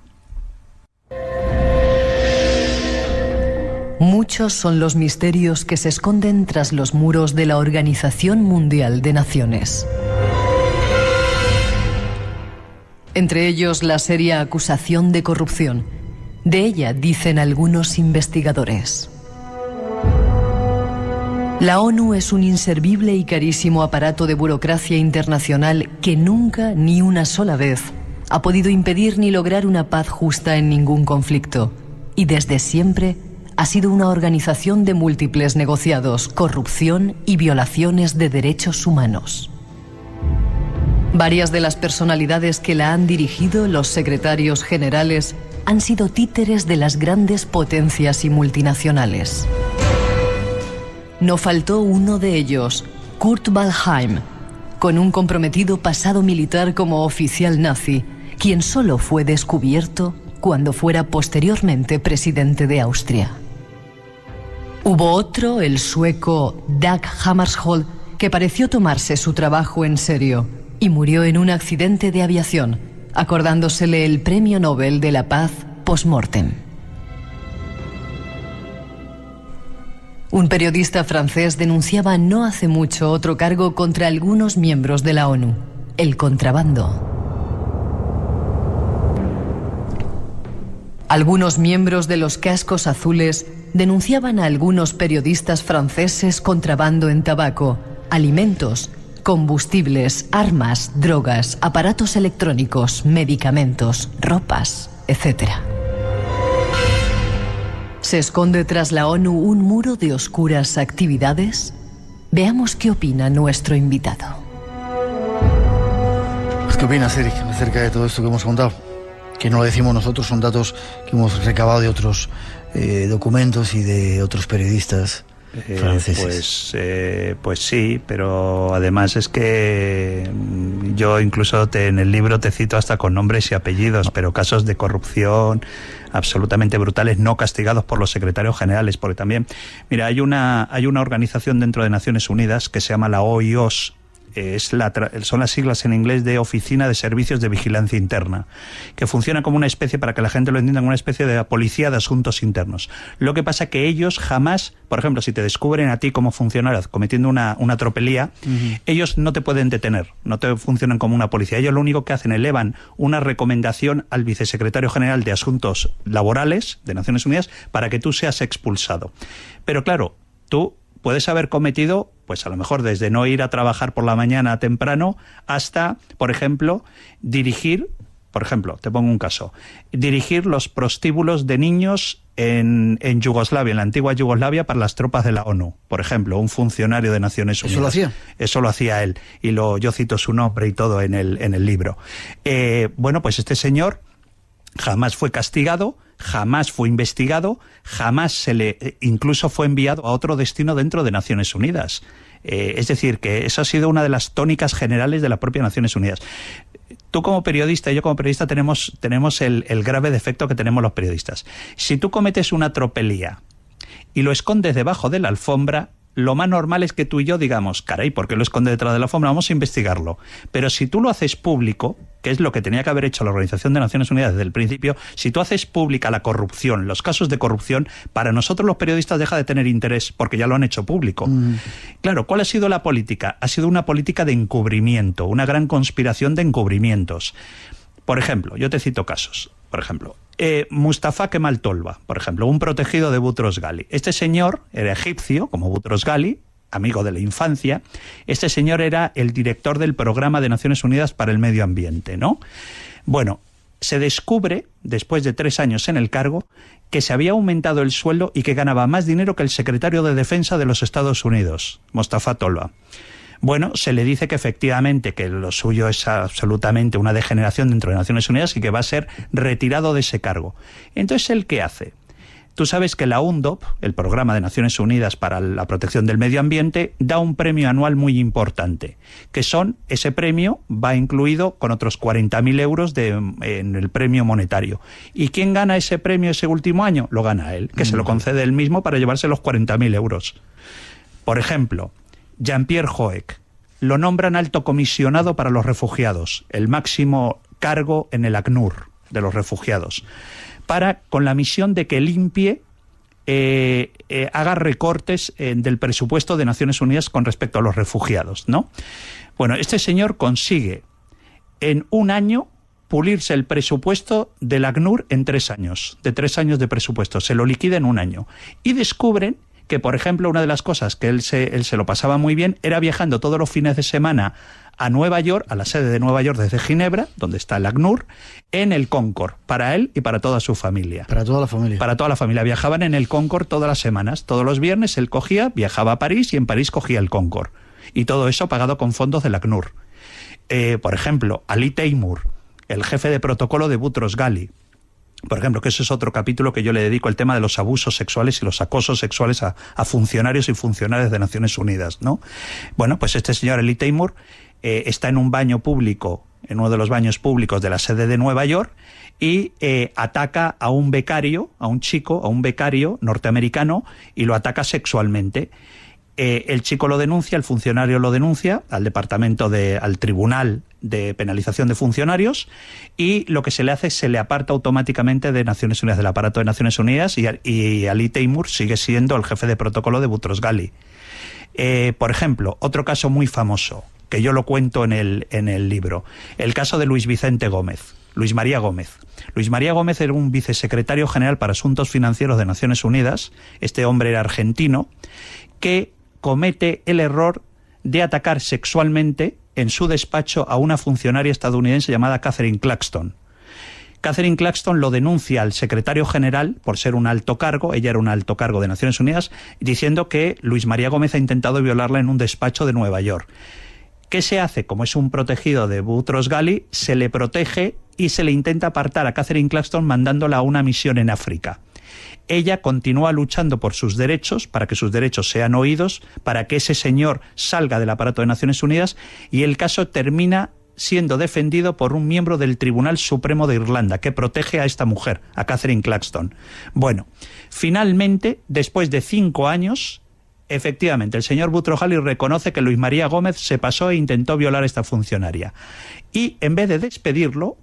Muchos son los misterios que se esconden tras los muros de la Organización Mundial de Naciones. Entre ellos la seria acusación de corrupción. De ella dicen algunos investigadores. La ONU es un inservible y carísimo aparato de burocracia internacional que nunca, ni una sola vez, ha podido impedir ni lograr una paz justa en ningún conflicto. Y desde siempre ha sido una organización de múltiples negociados, corrupción y violaciones de derechos humanos. Varias de las personalidades que la han dirigido, los secretarios generales, han sido títeres de las grandes potencias y multinacionales. No faltó uno de ellos, Kurt Waldheim, con un comprometido pasado militar como oficial nazi, quien solo fue descubierto cuando fuera posteriormente presidente de Austria. Hubo otro, el sueco Dag Hammarskjöld, que pareció tomarse su trabajo en serio y murió en un accidente de aviación, acordándosele el Premio Nobel de la Paz post-mortem. Un periodista francés denunciaba no hace mucho otro cargo contra algunos miembros de la ONU, el contrabando. Algunos miembros de los cascos azules denunciaban a algunos periodistas franceses contrabando en tabaco, alimentos, combustibles, armas, drogas, aparatos electrónicos, medicamentos, ropas, etc. ¿Se esconde tras la ONU un muro de oscuras actividades? Veamos qué opina nuestro invitado. ¿Qué opinas, Eric, acerca de todo esto que hemos contado? Que no lo decimos nosotros, son datos que hemos recabado de otros documentos y de otros periodistas franceses. Pues sí, pero además es que yo incluso en el libro te cito hasta con nombres y apellidos, pero casos de corrupción absolutamente brutales, no castigados por los secretarios generales, porque también, mira, hay una organización dentro de Naciones Unidas que se llama la OIOS, son las siglas en inglés de Oficina de Servicios de Vigilancia Interna, que funciona como una especie, para que la gente lo entienda, como una especie de policía de asuntos internos. Lo que pasa que ellos jamás, por ejemplo, si te descubren a ti como funcionario cometiendo una tropelía, ellos no te pueden detener, no te funcionan como una policía. Ellos lo único que hacen, elevan una recomendación al vicesecretario general de Asuntos Laborales de Naciones Unidas para que tú seas expulsado. Pero claro, tú puedes haber cometido, pues a lo mejor desde no ir a trabajar por la mañana temprano hasta, por ejemplo, dirigir, te pongo un caso, dirigir los prostíbulos de niños en Yugoslavia, en la antigua Yugoslavia, para las tropas de la ONU, por ejemplo, un funcionario de Naciones Unidas. ¿Eso lo hacía? Eso lo hacía él, y yo cito su nombre y todo en el libro. Bueno, pues este señor jamás fue castigado, jamás fue investigado, jamás incluso fue enviado a otro destino dentro de Naciones Unidas. Es decir, que eso ha sido una de las tónicas generales de la propia Naciones Unidas. Tú como periodista y yo como periodista tenemos el grave defecto que tenemos los periodistas. Si tú cometes una tropelía y lo escondes debajo de la alfombra, lo más normal es que tú y yo digamos, caray, ¿por qué lo esconde detrás de la alfombra? Vamos a investigarlo. Pero si tú lo haces público, que es lo que tenía que haber hecho la Organización de Naciones Unidas desde el principio, si tú haces pública la corrupción, los casos de corrupción, para nosotros los periodistas deja de tener interés porque ya lo han hecho público. Claro, ¿cuál ha sido la política? Ha sido una política de encubrimiento, una gran conspiración de encubrimientos. Por ejemplo, yo te cito casos. Por ejemplo, Mustafa Kemal Tolba, por ejemplo, un protegido de Boutros Ghali. Este señor era egipcio, como Boutros Ghali, amigo de la infancia. Este señor era el director del Programa de Naciones Unidas para el Medio Ambiente, ¿no? Bueno, se descubre, después de 3 años en el cargo, que se había aumentado el sueldo y que ganaba más dinero que el secretario de Defensa de los Estados Unidos, Mustafa Tolba. Bueno, se le dice que efectivamente que lo suyo es absolutamente una degeneración dentro de Naciones Unidas y que va a ser retirado de ese cargo. Entonces, ¿él qué hace? Tú sabes que la UNDOP, el Programa de Naciones Unidas para la Protección del Medio Ambiente, da un premio anual muy importante, ese premio va incluido con otros 40.000 euros en el premio monetario. ¿Y quién gana ese premio ese último año? Lo gana él, que se lo concede él mismo para llevarse los 40.000 euros. Por ejemplo, Jean-Pierre Joek, lo nombran alto comisionado para los refugiados, el máximo cargo en el ACNUR de los refugiados, con la misión de que limpie, haga recortes del presupuesto de Naciones Unidas con respecto a los refugiados, ¿no? Bueno, este señor consigue en un año pulirse el presupuesto del ACNUR en 3 años, de 3 años de presupuesto, se lo liquida en un año, y descubren que, por ejemplo, una de las cosas que él se lo pasaba muy bien era viajando todos los fines de semana a Nueva York, a la sede de Nueva York desde Ginebra, donde está el ACNUR, en el Concorde, para él y para toda su familia. Para toda la familia. Para toda la familia. Viajaban en el Concorde todas las semanas. Todos los viernes él viajaba a París y en París cogía el Concorde. Y todo eso pagado con fondos del ACNUR. Por ejemplo, Ali Teimour, el jefe de protocolo de Boutros Ghali, por ejemplo, que ese es otro capítulo que yo le dedico al tema de los abusos sexuales y los acosos sexuales a funcionarios y funcionarias de Naciones Unidas, ¿no? Bueno, pues este señor Ali Teimour está en un baño público, en uno de los baños públicos de la sede de Nueva York, y ataca a un becario, a un becario norteamericano, y lo ataca sexualmente. El chico lo denuncia, el funcionario lo denuncia al Tribunal de Penalización de Funcionarios, y lo que se le hace es se le aparta automáticamente de Naciones Unidas, del aparato de Naciones Unidas, y Ali Teimour sigue siendo el jefe de protocolo de Boutros Ghali. Por ejemplo, otro caso muy famoso, que yo lo cuento en el libro, el caso de Luis María Gómez. Luis María Gómez era un vicesecretario general para Asuntos Financieros de Naciones Unidas. Este hombre era argentino, que comete el error de atacar sexualmente en su despacho a una funcionaria estadounidense llamada Catherine Claxton. Catherine Claxton lo denuncia al secretario general por ser un alto cargo, ella era un alto cargo de Naciones Unidas, diciendo que Luis María Gómez ha intentado violarla en un despacho de Nueva York. ¿Qué se hace? Como es un protegido de Boutros Ghali, se le protege y se le intenta apartar a Catherine Claxton mandándola a una misión en África. Ella continúa luchando por sus derechos, para que sus derechos sean oídos, para que ese señor salga del aparato de Naciones Unidas, y el caso termina siendo defendido por un miembro del Tribunal Supremo de Irlanda, que protege a esta mujer, a Catherine Claxton. Bueno, finalmente, después de 5 años, efectivamente, el señor Boutros Ghali reconoce que Luis María Gómez se pasó e intentó violar a esta funcionaria. Y en vez de despedirlo,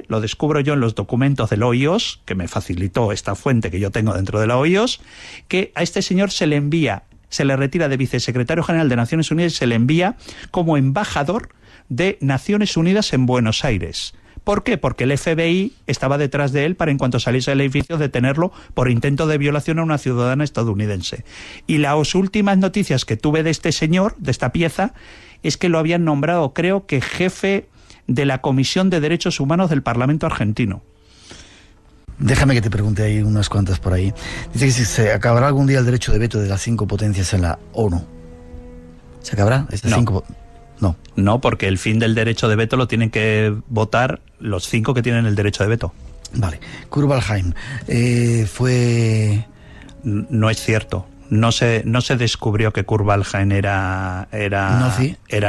lo descubro yo en los documentos del OIOS, que me facilitó esta fuente que yo tengo dentro de la OIOS, que a este señor se le retira de vicesecretario general de Naciones Unidas y se le envía como embajador de Naciones Unidas en Buenos Aires. ¿Por qué? Porque el FBI estaba detrás de él para, en cuanto saliese del edificio, detenerlo por intento de violación a una ciudadana estadounidense. Y las últimas noticias que tuve de este señor, de esta pieza, es que lo habían nombrado, creo que jefe de la Comisión de Derechos Humanos del Parlamento argentino. Déjame que te pregunte ahí unas cuantas por ahí. Dice que se acabará algún día el derecho de veto de las 5 potencias en la ONU. ¿Se acabará? No, porque el fin del derecho de veto lo tienen que votar los 5 que tienen el derecho de veto. Vale. Kurt Waldheim fue... No es cierto. No se descubrió que Kurt Waldheim era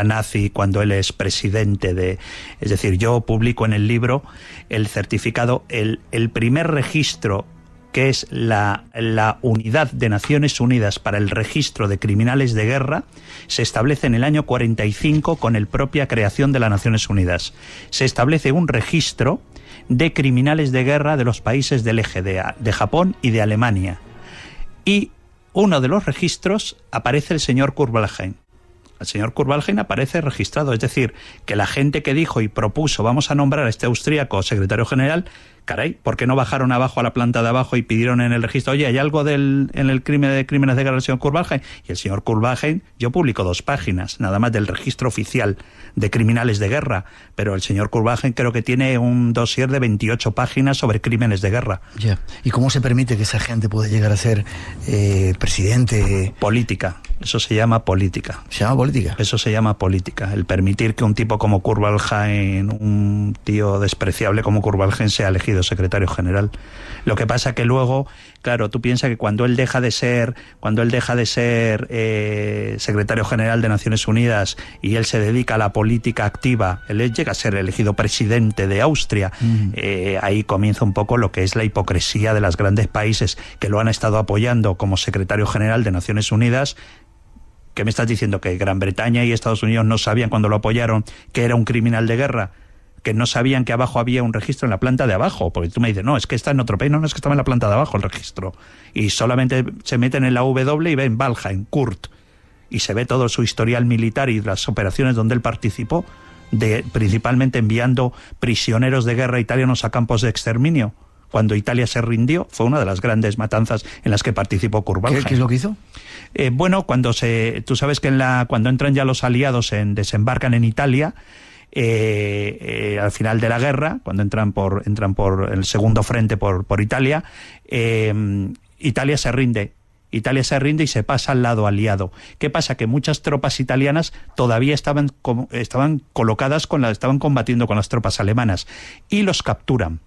nazi cuando él es presidente de... Es decir, yo publico en el libro el certificado, el primer registro, que es la Unidad de Naciones Unidas para el Registro de Criminales de Guerra, se establece en el año 45 con la propia creación de las Naciones Unidas. Se establece un registro de criminales de guerra de los países del eje de Japón y de Alemania. Y uno de los registros aparece el señor Kurt Waldheim. El señor Kurt Waldheim aparece registrado, es decir, que la gente que dijo y propuso vamos a nombrar a este austríaco secretario general, caray, ¿por qué no bajaron abajo a la planta de abajo y pidieron en el registro, oye, hay algo en el crimen de crímenes de guerra del señor Kurt Waldheim? Y el señor Kurt Waldheim, yo publico 2 páginas, nada más del registro oficial de criminales de guerra, pero el señor Kurt Waldheim creo que tiene un dossier de 28 páginas sobre crímenes de guerra. Yeah. ¿Y cómo se permite que esa gente pueda llegar a ser presidente? Política. Eso se llama política. ¿Se llama política? Eso se llama política. El permitir que un tipo como Kurt Waldheim, un tío despreciable como Kurt Waldheim, sea elegido secretario general. Lo que pasa que luego, claro, tú piensas que cuando él deja de ser secretario general de Naciones Unidas y él se dedica a la política activa, él llega a ser elegido presidente de Austria. Ahí comienza un poco lo que es la hipocresía de los grandes países que lo han estado apoyando como secretario general de Naciones Unidas. ¿Qué me estás diciendo? ¿Que Gran Bretaña y Estados Unidos no sabían cuando lo apoyaron que era un criminal de guerra? ¿Que no sabían que abajo había un registro en la planta de abajo? Porque tú me dices, no, es que está en otro país. No, es que estaba en la planta de abajo el registro. Y solamente se meten en la W y ven Waldheim, Kurt. Y se ve todo su historial militar y las operaciones donde él participó, principalmente enviando prisioneros de guerra italianos a campos de exterminio, cuando Italia se rindió. Fue una de las grandes matanzas en las que participó Kurt Waldheim. ¿Qué es lo que hizo? Bueno, tú sabes que cuando entran ya los aliados, desembarcan en Italia, al final de la guerra, cuando entran por el segundo frente por Italia, Italia se rinde. Italia se rinde y se pasa al lado aliado. ¿Qué pasa? Que muchas tropas italianas todavía estaban colocadas estaban combatiendo con las tropas alemanas y los capturan.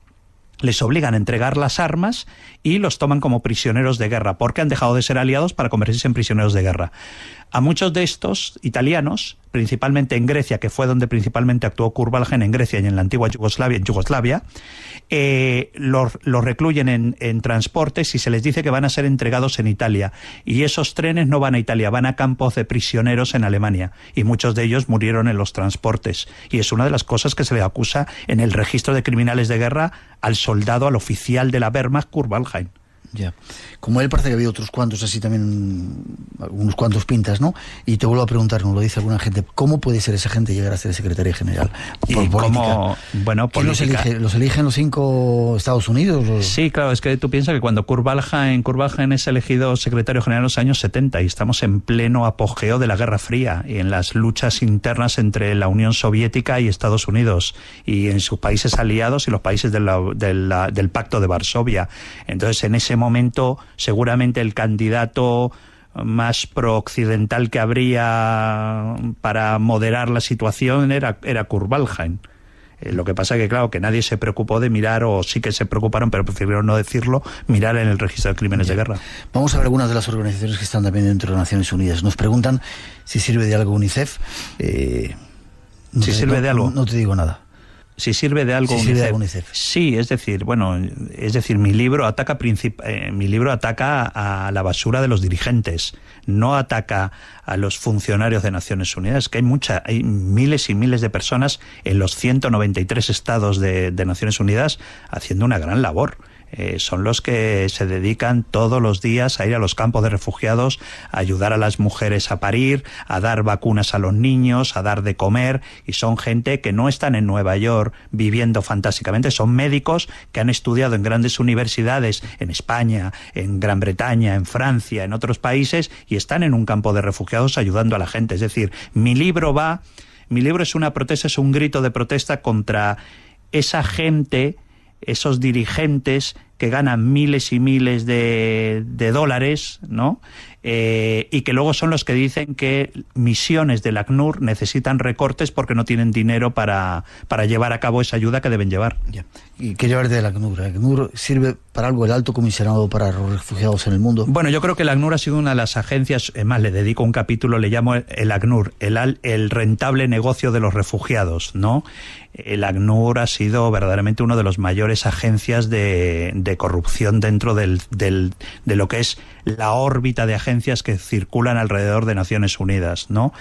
Les obligan a entregar las armas y los toman como prisioneros de guerra, porque han dejado de ser aliados para convertirse en prisioneros de guerra. A muchos de estos italianos, principalmente en Grecia, que fue donde principalmente actuó Kurt Waldheim, en Grecia y en la antigua Yugoslavia, los recluyen en transportes y se les dice que van a ser entregados en Italia. Y esos trenes no van a Italia, van a campos de prisioneros en Alemania. Y muchos de ellos murieron en los transportes. Y es una de las cosas que se le acusa en el registro de criminales de guerra al soldado, al oficial de la Wehrmacht, Kurt Waldheim. Ya. Como él parece que había otros cuantos así también, unos cuantos pintas, ¿no? Y te vuelvo a preguntar, nos lo dice alguna gente, ¿cómo puede ser esa gente llegar a ser secretario general? ¿Y cómo? Bueno, ¿quién los elige? ¿Los eligen los 5 Estados Unidos? Sí, claro, es que tú piensas que cuando Kurt Waldheim es elegido secretario general en los años 70 y estamos en pleno apogeo de la Guerra Fría y en las luchas internas entre la Unión Soviética y Estados Unidos y en sus países aliados y los países del Pacto de Varsovia. Entonces, en ese momento, seguramente el candidato más pro-occidental que habría para moderar la situación era Kurt Waldheim. Lo que pasa es que, claro, que nadie se preocupó de mirar, o sí que se preocuparon, pero prefirieron no decirlo, mirar en el registro de crímenes de guerra. Vamos a ver algunas de las organizaciones que están también dentro de Naciones Unidas. Nos preguntan si sirve de algo UNICEF. ¿Sirve de algo? No te digo nada. Si sirve de algo UNICEF. Sí, es decir, mi libro ataca a la basura de los dirigentes, no ataca a los funcionarios de Naciones Unidas, que hay miles y miles de personas en los 193 estados de Naciones Unidas haciendo una gran labor. Son los que se dedican todos los días a ir a los campos de refugiados, a ayudar a las mujeres a parir, a dar vacunas a los niños, a dar de comer, y son gente que no están en Nueva York viviendo fantásticamente, son médicos que han estudiado en grandes universidades en España, en Gran Bretaña, en Francia, en otros países, y están en un campo de refugiados ayudando a la gente. Es decir, mi libro es una protesta, es un grito de protesta contra esa gente, esos dirigentes que ganan miles y miles de dólares, ¿no? Y que luego son los que dicen que misiones del ACNUR necesitan recortes porque no tienen dinero para llevar a cabo esa ayuda que deben llevar. Ya. ¿Y qué llevar del ACNUR? ¿El ACNUR sirve para algo, el Alto Comisionado para los Refugiados en el Mundo? Bueno, yo creo que el ACNUR ha sido una de las agencias, más le dedico un capítulo, le llamo el ACNUR, el rentable negocio de los refugiados, ¿no? El ACNUR ha sido verdaderamente una de las mayores agencias de corrupción dentro de lo que es la órbita de agencias que circulan alrededor de Naciones Unidas, ¿no?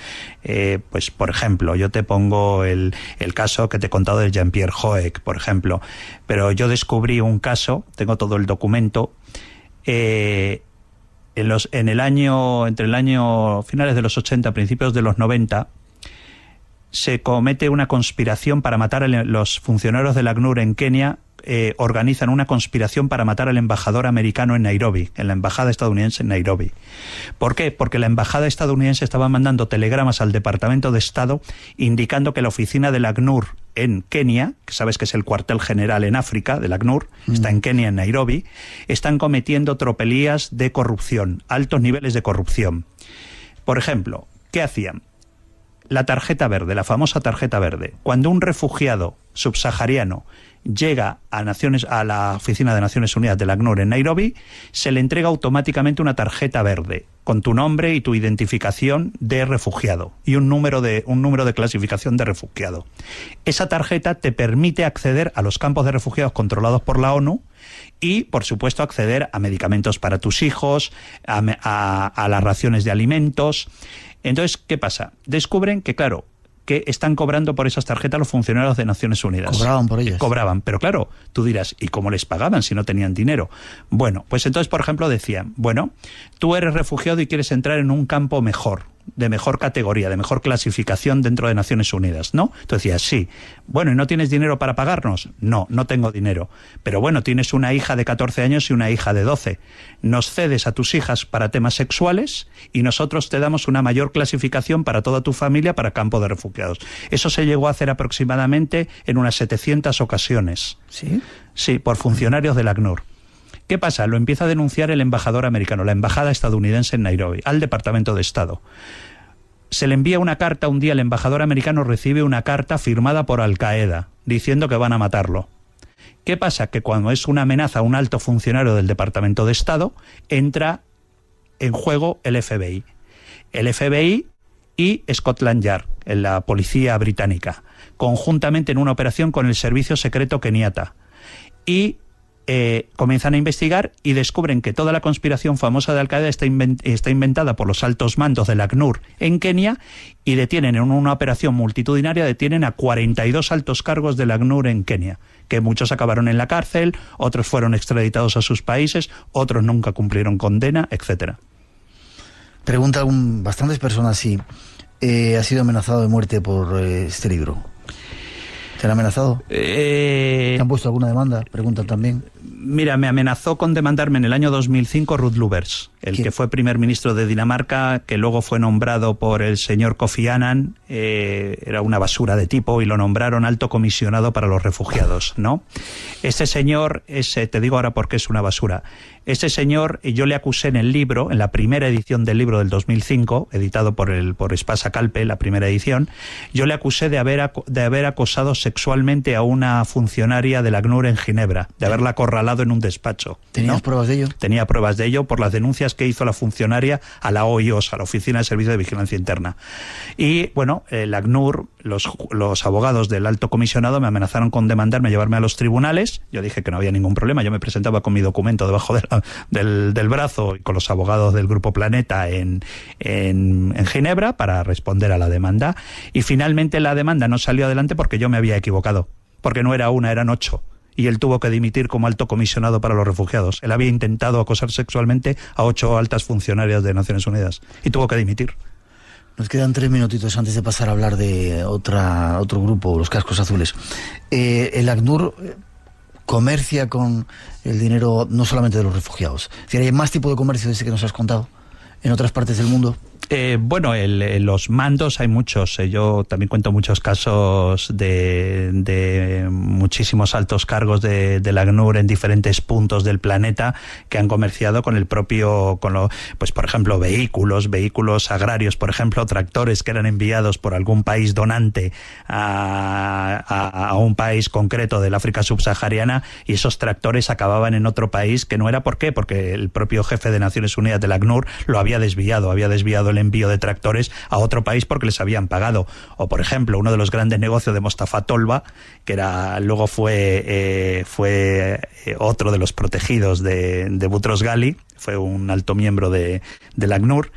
Pues, por ejemplo, yo te pongo el caso que te he contado de Jean-Pierre Hoek, por ejemplo, pero yo descubrí un caso, tengo todo el documento, entre el año finales de los 80, principios de los 90, se comete una conspiración para matar a los funcionarios del ACNUR en Kenia. Organizan una conspiración para matar al embajador americano en Nairobi, en la embajada estadounidense en Nairobi. ¿Por qué? Porque la embajada estadounidense estaba mandando telegramas al Departamento de Estado indicando que la oficina del ACNUR en Kenia, que sabes que es el cuartel general en África del ACNUR, está en Kenia, en Nairobi, están cometiendo tropelías de corrupción, altos niveles de corrupción. Por ejemplo, ¿qué hacían? La tarjeta verde, la famosa tarjeta verde. Cuando un refugiado subsahariano llega a la oficina de Naciones Unidas del ACNUR en Nairobi, se le entrega automáticamente una tarjeta verde con tu nombre y tu identificación de refugiado y un número de clasificación de refugiado. Esa tarjeta te permite acceder a los campos de refugiados controlados por la ONU y, por supuesto, acceder a medicamentos para tus hijos, a las raciones de alimentos. Entonces, ¿qué pasa? Descubren que, claro, que están cobrando por esas tarjetas los funcionarios de Naciones Unidas. Cobraban por ellas. Cobraban, pero claro, tú dirás, ¿y cómo les pagaban si no tenían dinero? Bueno, pues entonces, por ejemplo, decían, bueno, tú eres refugiado y quieres entrar en un campo mejor, de mejor categoría, de mejor clasificación dentro de Naciones Unidas, ¿no? Tú decías, sí. Bueno, ¿y no tienes dinero para pagarnos? No, no tengo dinero. Pero bueno, tienes una hija de 14 años y una hija de 12. Nos cedes a tus hijas para temas sexuales y nosotros te damos una mayor clasificación para toda tu familia para campo de refugiados. Eso se llegó a hacer aproximadamente en unas 700 ocasiones. ¿Sí? Sí, por funcionarios del ACNUR. ¿Qué pasa? Lo empieza a denunciar el embajador americano, la embajada estadounidense en Nairobi, al Departamento de Estado. Se le envía una carta, un día el embajador americano recibe una carta firmada por Al Qaeda, diciendo que van a matarlo. ¿Qué pasa? Que cuando es una amenaza a un alto funcionario del Departamento de Estado, entra en juego el FBI. El FBI y Scotland Yard, la policía británica, conjuntamente en una operación con el servicio secreto keniata. Y comienzan a investigar y descubren que toda la conspiración famosa de Al-Qaeda está inventada por los altos mandos del ACNUR en Kenia, y detienen en una operación multitudinaria, detienen a 42 altos cargos del ACNUR en Kenia, que muchos acabaron en la cárcel, otros fueron extraditados a sus países, otros nunca cumplieron condena, etcétera. Preguntan bastantes personas si ha sido amenazado de muerte por este libro. ¿Te han amenazado? ¿Te han puesto alguna demanda? Preguntan también. Mira, me amenazó con demandarme en el año 2005 Ruud Lubbers, el que fue primer ministro de Dinamarca, que luego fue nombrado por el señor Kofi Annan. Era una basura de tipo y lo nombraron alto comisionado para los refugiados, ¿no? Este señor, te digo ahora por qué es una basura. Este señor, yo le acusé en el libro, en la primera edición del libro del 2005, editado por Espasa Calpe, la primera edición, yo le acusé de haber acosado sexualmente a una funcionaria del ACNUR en Ginebra, de haberla acorralado en un despacho. ¿Tenías pruebas de ello? Tenía pruebas de ello por las denuncias que hizo la funcionaria a la OIOS, a la Oficina de Servicio de Vigilancia Interna. Y bueno, el ACNUR, los abogados del alto comisionado me amenazaron con demandarme, llevarme a los tribunales. Yo dije que no había ningún problema, yo me presentaba con mi documento debajo del brazo y con los abogados del Grupo Planeta en Ginebra para responder a la demanda. Y finalmente la demanda no salió adelante porque yo me había equivocado, porque no era una, eran 8. Y él tuvo que dimitir como alto comisionado para los refugiados. Él había intentado acosar sexualmente a 8 altas funcionarias de Naciones Unidas y tuvo que dimitir. Nos quedan 3 minutitos antes de pasar a hablar de otro grupo, los Cascos Azules. El ACNUR comercia con el dinero no solamente de los refugiados. Es decir, ¿hay más tipo de comercio de ese que nos has contado en otras partes del mundo? Bueno, los mandos hay muchos. Yo también cuento muchos casos de muchísimos altos cargos del ACNUR en diferentes puntos del planeta que han comerciado con el propio, pues por ejemplo, vehículos agrarios, por ejemplo, tractores que eran enviados por algún país donante a un país concreto del África subsahariana, y esos tractores acababan en otro país que no era. ¿Por qué? Porque el propio jefe de Naciones Unidas del ACNUR lo había desviado el envío de tractores a otro país porque les habían pagado. O por ejemplo, uno de los grandes negocios de Mostafa Tolba, que luego fue otro de los protegidos de Boutros Ghali, fue un alto miembro del ACNUR.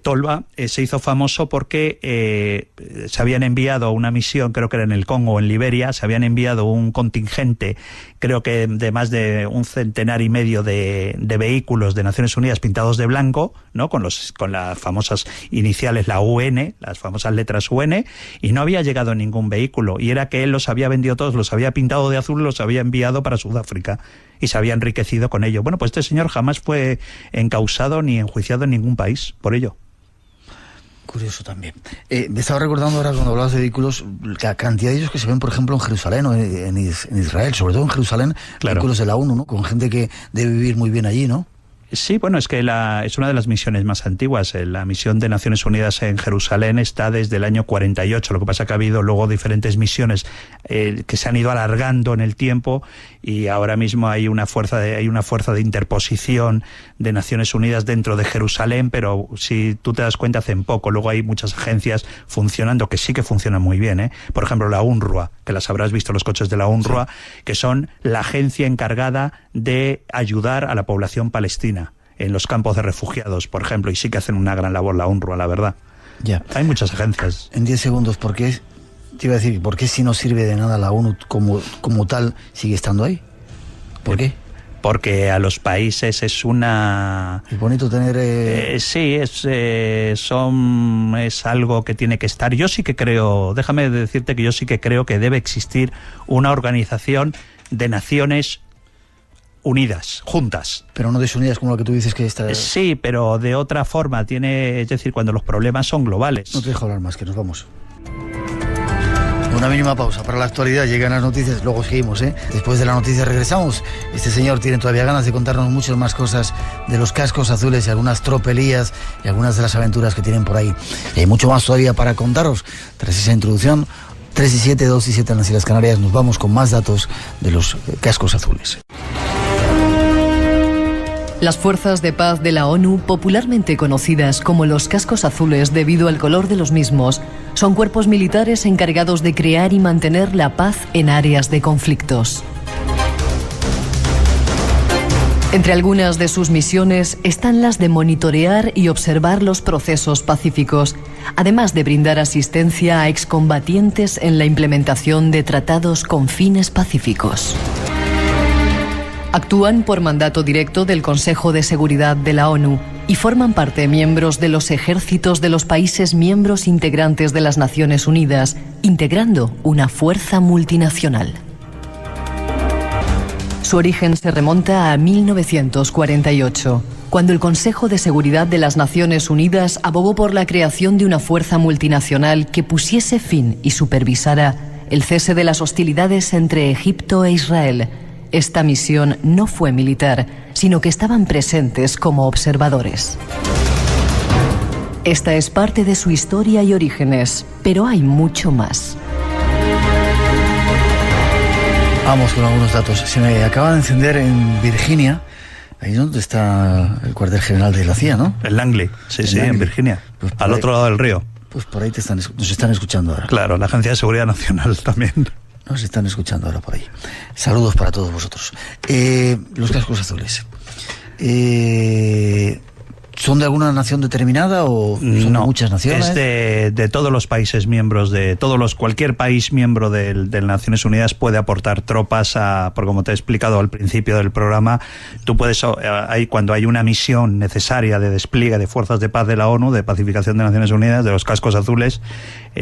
Tolba se hizo famoso porque se habían enviado a una misión, creo que era en el Congo o en Liberia, se habían enviado un contingente, creo que de más de 1,5 centenar de vehículos de Naciones Unidas pintados de blanco, ¿no? Con las famosas iniciales, la UN, las famosas letras UN, y no había llegado ningún vehículo, y era que él los había vendido todos, los había pintado de azul, los había enviado para Sudáfrica y se había enriquecido con ello. Bueno, pues este señor jamás fue encausado ni enjuiciado en ningún país por ello. Curioso también. Me estaba recordando ahora, cuando hablabas de vehículos, la cantidad de ellos que se ven, por ejemplo, en Jerusalén o en Israel, sobre todo en Jerusalén, claro. Vehículos de la ONU, ¿no? Con gente que debe vivir muy bien allí, ¿no? Sí, bueno, es que es una de las misiones más antiguas. La misión de Naciones Unidas en Jerusalén está desde el año 48. Lo que pasa es que ha habido luego diferentes misiones que se han ido alargando en el tiempo, y ahora mismo hay una fuerza de interposición de Naciones Unidas dentro de Jerusalén, pero si tú te das cuenta, hacen poco. Luego hay muchas agencias funcionando que sí que funcionan muy bien, ¿eh? Por ejemplo, la UNRWA, que las habrás visto, los coches de la UNRWA, sí, que son la agencia encargada de ayudar a la población palestina en los campos de refugiados, por ejemplo, y sí que hacen una gran labor la UNRWA, la verdad. Ya. Hay muchas agencias. En 10 segundos, ¿por qué si no sirve de nada la ONU como tal, sigue estando ahí? ¿Por qué? porque a los países es una... Es bonito tener... sí, es algo que tiene que estar. Yo sí que creo, déjame decirte que yo sí que creo que debe existir una organización de Naciones Unidas, juntas. Pero no desunidas como lo que tú dices que está... Sí, pero de otra forma, es decir, cuando los problemas son globales. No te dejo hablar más, que nos vamos. Una mínima pausa para la actualidad, llegan las noticias, luego seguimos, Después de la noticia regresamos. Este señor tiene todavía ganas de contarnos muchas más cosas de los cascos azules y algunas tropelías y algunas de las aventuras que tienen por ahí. Y hay mucho más todavía para contaros. Tras esa introducción, 3 y 7, 2 y 7 en las Islas Canarias, nos vamos con más datos de los cascos azules. Las fuerzas de paz de la ONU, popularmente conocidas como los cascos azules debido al color de los mismos, son cuerpos militares encargados de crear y mantener la paz en áreas de conflictos. Entre algunas de sus misiones están las de monitorear y observar los procesos pacíficos, además de brindar asistencia a excombatientes en la implementación de tratados con fines pacíficos. Actúan por mandato directo del Consejo de Seguridad de la ONU y forman parte miembros de los ejércitos de los países miembros integrantes de las Naciones Unidas, integrando una fuerza multinacional. Su origen se remonta a 1948, cuando el Consejo de Seguridad de las Naciones Unidas abogó por la creación de una fuerza multinacional que pusiese fin y supervisara el cese de las hostilidades entre Egipto e Israel. Esta misión no fue militar, sino que estaban presentes como observadores. Esta es parte de su historia y orígenes, pero hay mucho más. Vamos con algunos datos. Se me acaba de encender en Virginia, ahí donde está el cuartel general de la CIA, ¿no? En Langley, sí, en Virginia, pues al otro lado del río. Pues por ahí nos están escuchando ahora. Claro, la Agencia de Seguridad Nacional también. Nos están escuchando ahora por ahí. Saludos para todos vosotros. Los cascos azules. ¿Son de alguna nación determinada o son de muchas naciones? Es de todos los países miembros, cualquier país miembro de Naciones Unidas puede aportar tropas porque como te he explicado al principio del programa, tú puedes, cuando hay una misión necesaria de despliegue de fuerzas de paz de la ONU, de pacificación de Naciones Unidas, de los cascos azules,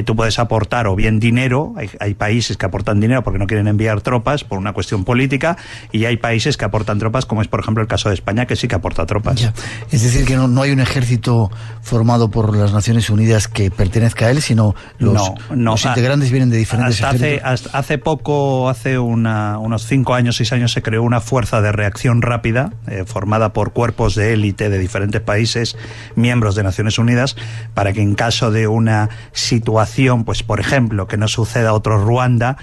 tú puedes aportar o bien dinero, hay países que aportan dinero porque no quieren enviar tropas por una cuestión política, y hay países que aportan tropas, como es por ejemplo el caso de España, que sí que aporta tropas. Ya. Es decir, que no hay un ejército formado por las Naciones Unidas que pertenezca a él, sino los integrantes vienen de diferentes ejércitos. Hace unos 5 años, 6 años, se creó una fuerza de reacción rápida formada por cuerpos de élite de diferentes países, miembros de Naciones Unidas, para que en caso de una situación, pues por ejemplo, que no suceda otro Ruanda,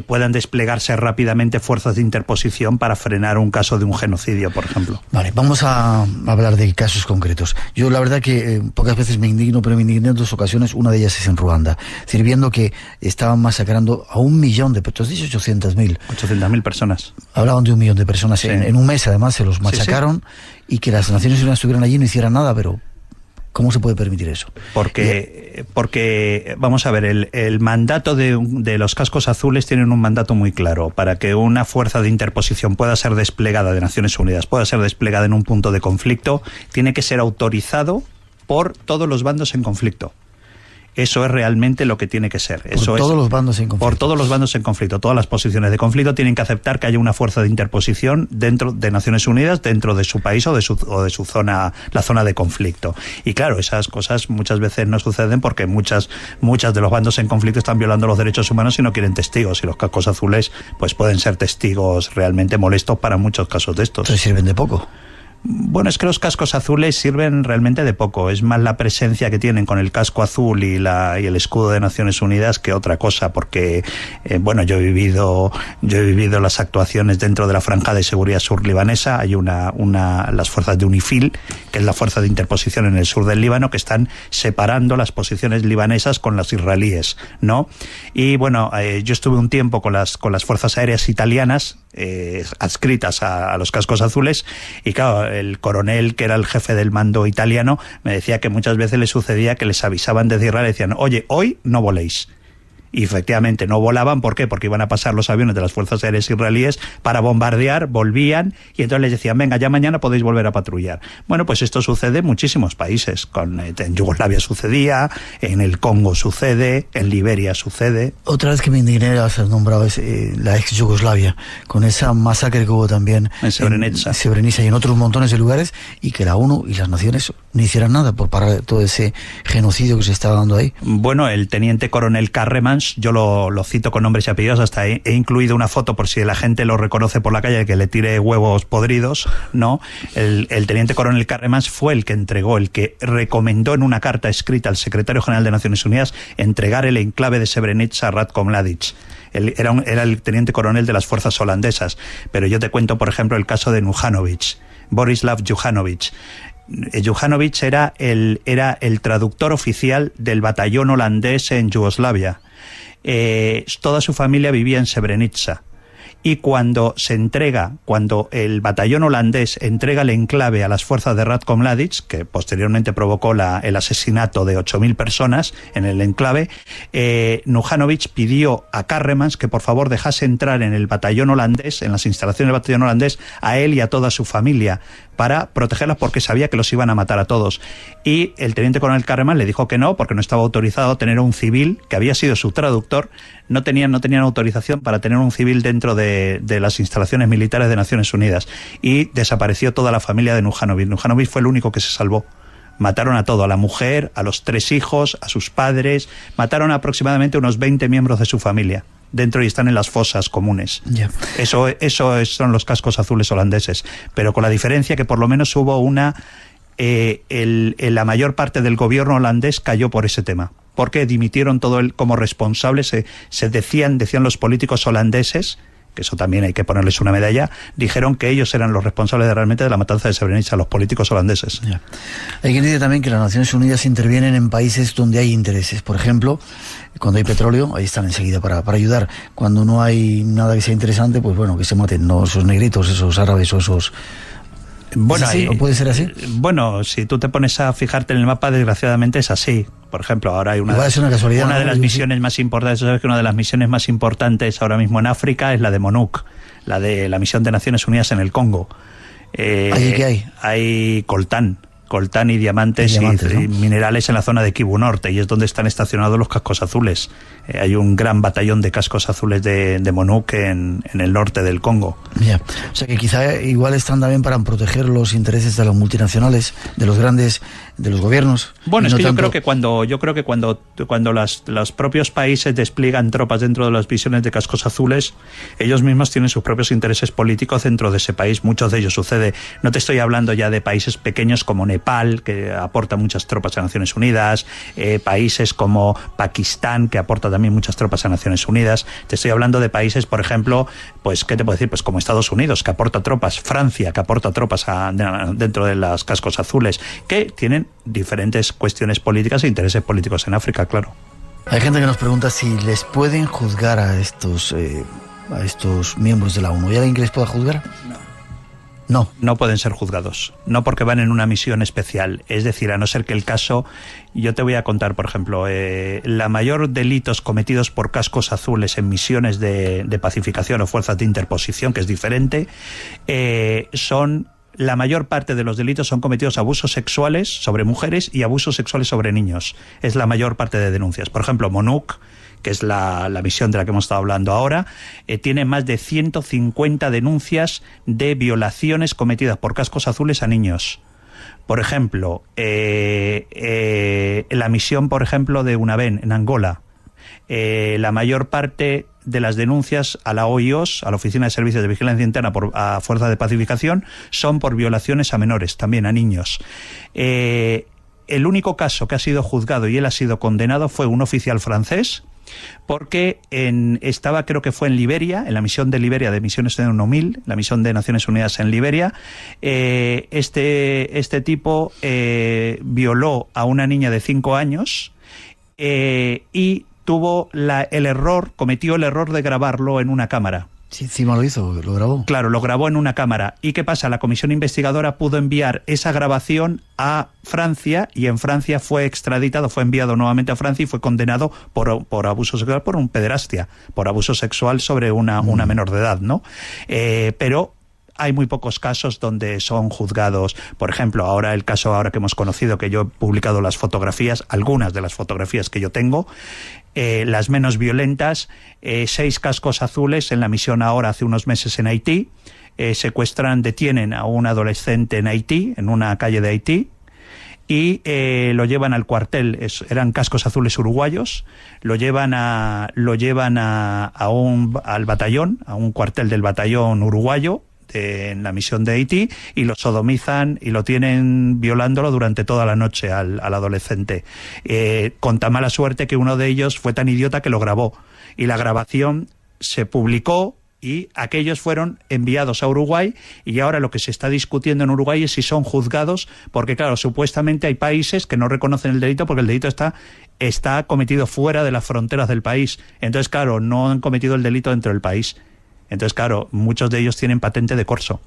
puedan desplegarse rápidamente fuerzas de interposición para frenar un caso de un genocidio, por ejemplo. Vale, vamos a hablar de casos concretos. Yo la verdad que pocas veces me indigno, pero me indigné en 2 ocasiones. Una de ellas es en Ruanda, viendo que estaban masacrando a 1 millón de personas. Tú has dicho 800.000. 800.000 personas. Hablaban de 1 millón de personas. Sí. En un mes, además, se los machacaron, sí. Y que las Naciones Unidas estuvieran allí y no hicieran nada, pero... ¿Cómo se puede permitir eso? Porque vamos a ver, el mandato de los cascos azules tienen un mandato muy claro. Para que una fuerza de interposición pueda ser desplegada de Naciones Unidas, pueda ser desplegada en un punto de conflicto, tiene que ser autorizado por todos los bandos en conflicto. Eso es realmente lo que tiene que ser. Por todos los bandos en conflicto. Por todos los bandos en conflicto. Todas las posiciones de conflicto tienen que aceptar que haya una fuerza de interposición dentro de Naciones Unidas, dentro de su país o de su zona, la zona de conflicto. Y claro, esas cosas muchas veces no suceden porque muchas de los bandos en conflicto están violando los derechos humanos y no quieren testigos. Y los cascos azules pues pueden ser testigos realmente molestos para muchos casos de estos. Entonces sirven de poco. Bueno, es que los cascos azules sirven realmente de poco. Es más la presencia que tienen con el casco azul y el escudo de Naciones Unidas que otra cosa, porque yo he vivido las actuaciones dentro de la Franja de Seguridad Sur libanesa. Hay las fuerzas de UNIFIL, que es la fuerza de interposición en el sur del Líbano, que están separando las posiciones libanesas con las israelíes, ¿no? Y bueno, yo estuve un tiempo con las fuerzas aéreas italianas adscritas a los cascos azules, y claro, el coronel, que era el jefe del mando italiano, me decía que muchas veces les sucedía que les avisaban desde Israel, decían, oye, hoy no voléis. Y efectivamente no volaban. ¿Por qué? Porque iban a pasar los aviones de las fuerzas aéreas israelíes para bombardear, volvían y entonces les decían, venga, ya mañana podéis volver a patrullar. Bueno, pues esto sucede en muchísimos países. En Yugoslavia sucedía, en el Congo sucede, en Liberia sucede. Otra vez que me indigné, has nombrado, es la ex Yugoslavia, con esa masacre que hubo también en Srebrenica y en otros montones de lugares, y que la ONU y las naciones no hicieran nada por parar todo ese genocidio que se estaba dando ahí. Bueno, el teniente coronel Karremans, yo lo cito con nombres y apellidos, hasta he incluido una foto por si la gente lo reconoce por la calle, que le tire huevos podridos, ¿no? El teniente coronel Karremans fue el que entregó, el que recomendó en una carta escrita al secretario general de Naciones Unidas entregar el enclave de Srebrenica a Ratko Mladic. Era el teniente coronel de las fuerzas holandesas. Pero yo te cuento, por ejemplo, el caso de Nuhanovic, Borislav Juhanovic. Juhanovic era el traductor oficial del batallón holandés en Yugoslavia. Toda su familia vivía en Srebrenica. Y cuando el batallón holandés entrega el enclave a las fuerzas de Ratko Mladic, que posteriormente provocó el asesinato de 8.000 personas en el enclave, Nuhanovic pidió a Karremans que por favor dejase entrar en el batallón holandés, en las instalaciones del batallón holandés, a él y a toda su familia, para protegerlas porque sabía que los iban a matar a todos. Y el teniente coronel Karremans le dijo que no, porque no estaba autorizado a tener un civil, que había sido su traductor, no tenían autorización para tener un civil dentro de las instalaciones militares de Naciones Unidas. Y desapareció toda la familia de Nuhanovic. Nuhanovic fue el único que se salvó. Mataron a todo, a la mujer, a los 3 hijos, a sus padres, mataron aproximadamente unos 20 miembros de su familia. Dentro y están en las fosas comunes. Yeah. Eso son los cascos azules holandeses, pero con la diferencia que por lo menos hubo la mayor parte del gobierno holandés cayó por ese tema, porque dimitieron como responsables, decían los políticos holandeses, que eso también hay que ponerles una medalla, dijeron que ellos eran los responsables realmente de la matanza de Srebrenica, los políticos holandeses. Yeah. Hay quien dice también que las Naciones Unidas intervienen en países donde hay intereses. Por ejemplo, cuando hay petróleo, ahí están enseguida para ayudar. Cuando no hay nada que sea interesante, pues bueno, que se maten, no esos negritos, esos árabes o esos... Bueno, ¿o puede ser así? Bueno, si tú te pones a fijarte en el mapa, desgraciadamente es así. Por ejemplo, ahora hay una de las misiones más importantes. Sabes que una de las misiones más importantes ahora mismo en África es la de MONUC, la de la misión de Naciones Unidas en el Congo. ¿Allí qué hay? Hay coltán y diamantes, ¿no? Y minerales en la zona de Kivu Norte, y es donde están estacionados los cascos azules. Hay un gran batallón de cascos azules de MONUC en el norte del Congo. Yeah. O sea que quizá igual están también para proteger los intereses de las multinacionales, de los grandes, de los gobiernos. Bueno, es que yo creo que cuando los propios países despliegan tropas dentro de las misiones de cascos azules, ellos mismos tienen sus propios intereses políticos dentro de ese país. Muchos de ellos sucede. No te estoy hablando ya de países pequeños como Nepal, que aporta muchas tropas a Naciones Unidas, países como Pakistán, que aporta también muchas tropas a Naciones Unidas. Te estoy hablando de países, por ejemplo, pues ¿qué te puedo decir? Pues como Estados Unidos, que aporta tropas, Francia, que aporta tropas dentro de los cascos azules, que tienen diferentes cuestiones políticas e intereses políticos en África, claro. Hay gente que nos pregunta si les pueden juzgar a estos miembros de la ONU. ¿Hay alguien que les pueda juzgar? No pueden ser juzgados, no porque van en una misión especial, es decir, a no ser que el caso, yo te voy a contar, por ejemplo, la mayor delitos cometidos por cascos azules en misiones de pacificación o fuerzas de interposición, que es diferente, la mayor parte de los delitos son cometidos abusos sexuales sobre mujeres y abusos sexuales sobre niños, es la mayor parte de denuncias. Por ejemplo, MONUC, que es la misión de la que hemos estado hablando ahora, tiene más de 150 denuncias de violaciones cometidas por cascos azules a niños. Por ejemplo, la misión, por ejemplo, de UNAVEN en Angola, la mayor parte de las denuncias a la OIOS, a la Oficina de Servicios de Vigilancia Interna a Fuerza de Pacificación, son por violaciones a menores, también a niños. El único caso que ha sido juzgado y él ha sido condenado fue un oficial francés, porque creo que fue en Liberia, en la misión de Liberia de Misiones de ONU 1000, la misión de Naciones Unidas en Liberia. Este tipo violó a una niña de 5 años y cometió el error de grabarlo en una cámara. Sí, encima lo hizo, lo grabó. Claro, lo grabó en una cámara. ¿Y qué pasa? La comisión investigadora pudo enviar esa grabación a Francia y en Francia fue extraditado, fue enviado nuevamente a Francia y fue condenado por abuso sexual, por un pederastia, por abuso sexual sobre una menor de edad, ¿no? Pero hay muy pocos casos donde son juzgados. Por ejemplo, ahora el caso que hemos conocido, que yo he publicado las fotografías, algunas de las fotografías que yo tengo, las menos violentas, 6 cascos azules en la misión ahora hace unos meses en Haití, detienen a un adolescente en Haití, en una calle de Haití, y lo llevan al cuartel. Eran cascos azules uruguayos, lo llevan al batallón, a un cuartel del batallón uruguayo en la misión de Haití, y lo sodomizan y lo tienen violándolo durante toda la noche al adolescente, con tan mala suerte que uno de ellos fue tan idiota que lo grabó, y la grabación se publicó y aquellos fueron enviados a Uruguay, y ahora lo que se está discutiendo en Uruguay es si son juzgados, porque claro, supuestamente hay países que no reconocen el delito porque el delito está cometido fuera de las fronteras del país. Entonces, claro, no han cometido el delito dentro del país. Entonces, claro, muchos de ellos tienen patente de corso.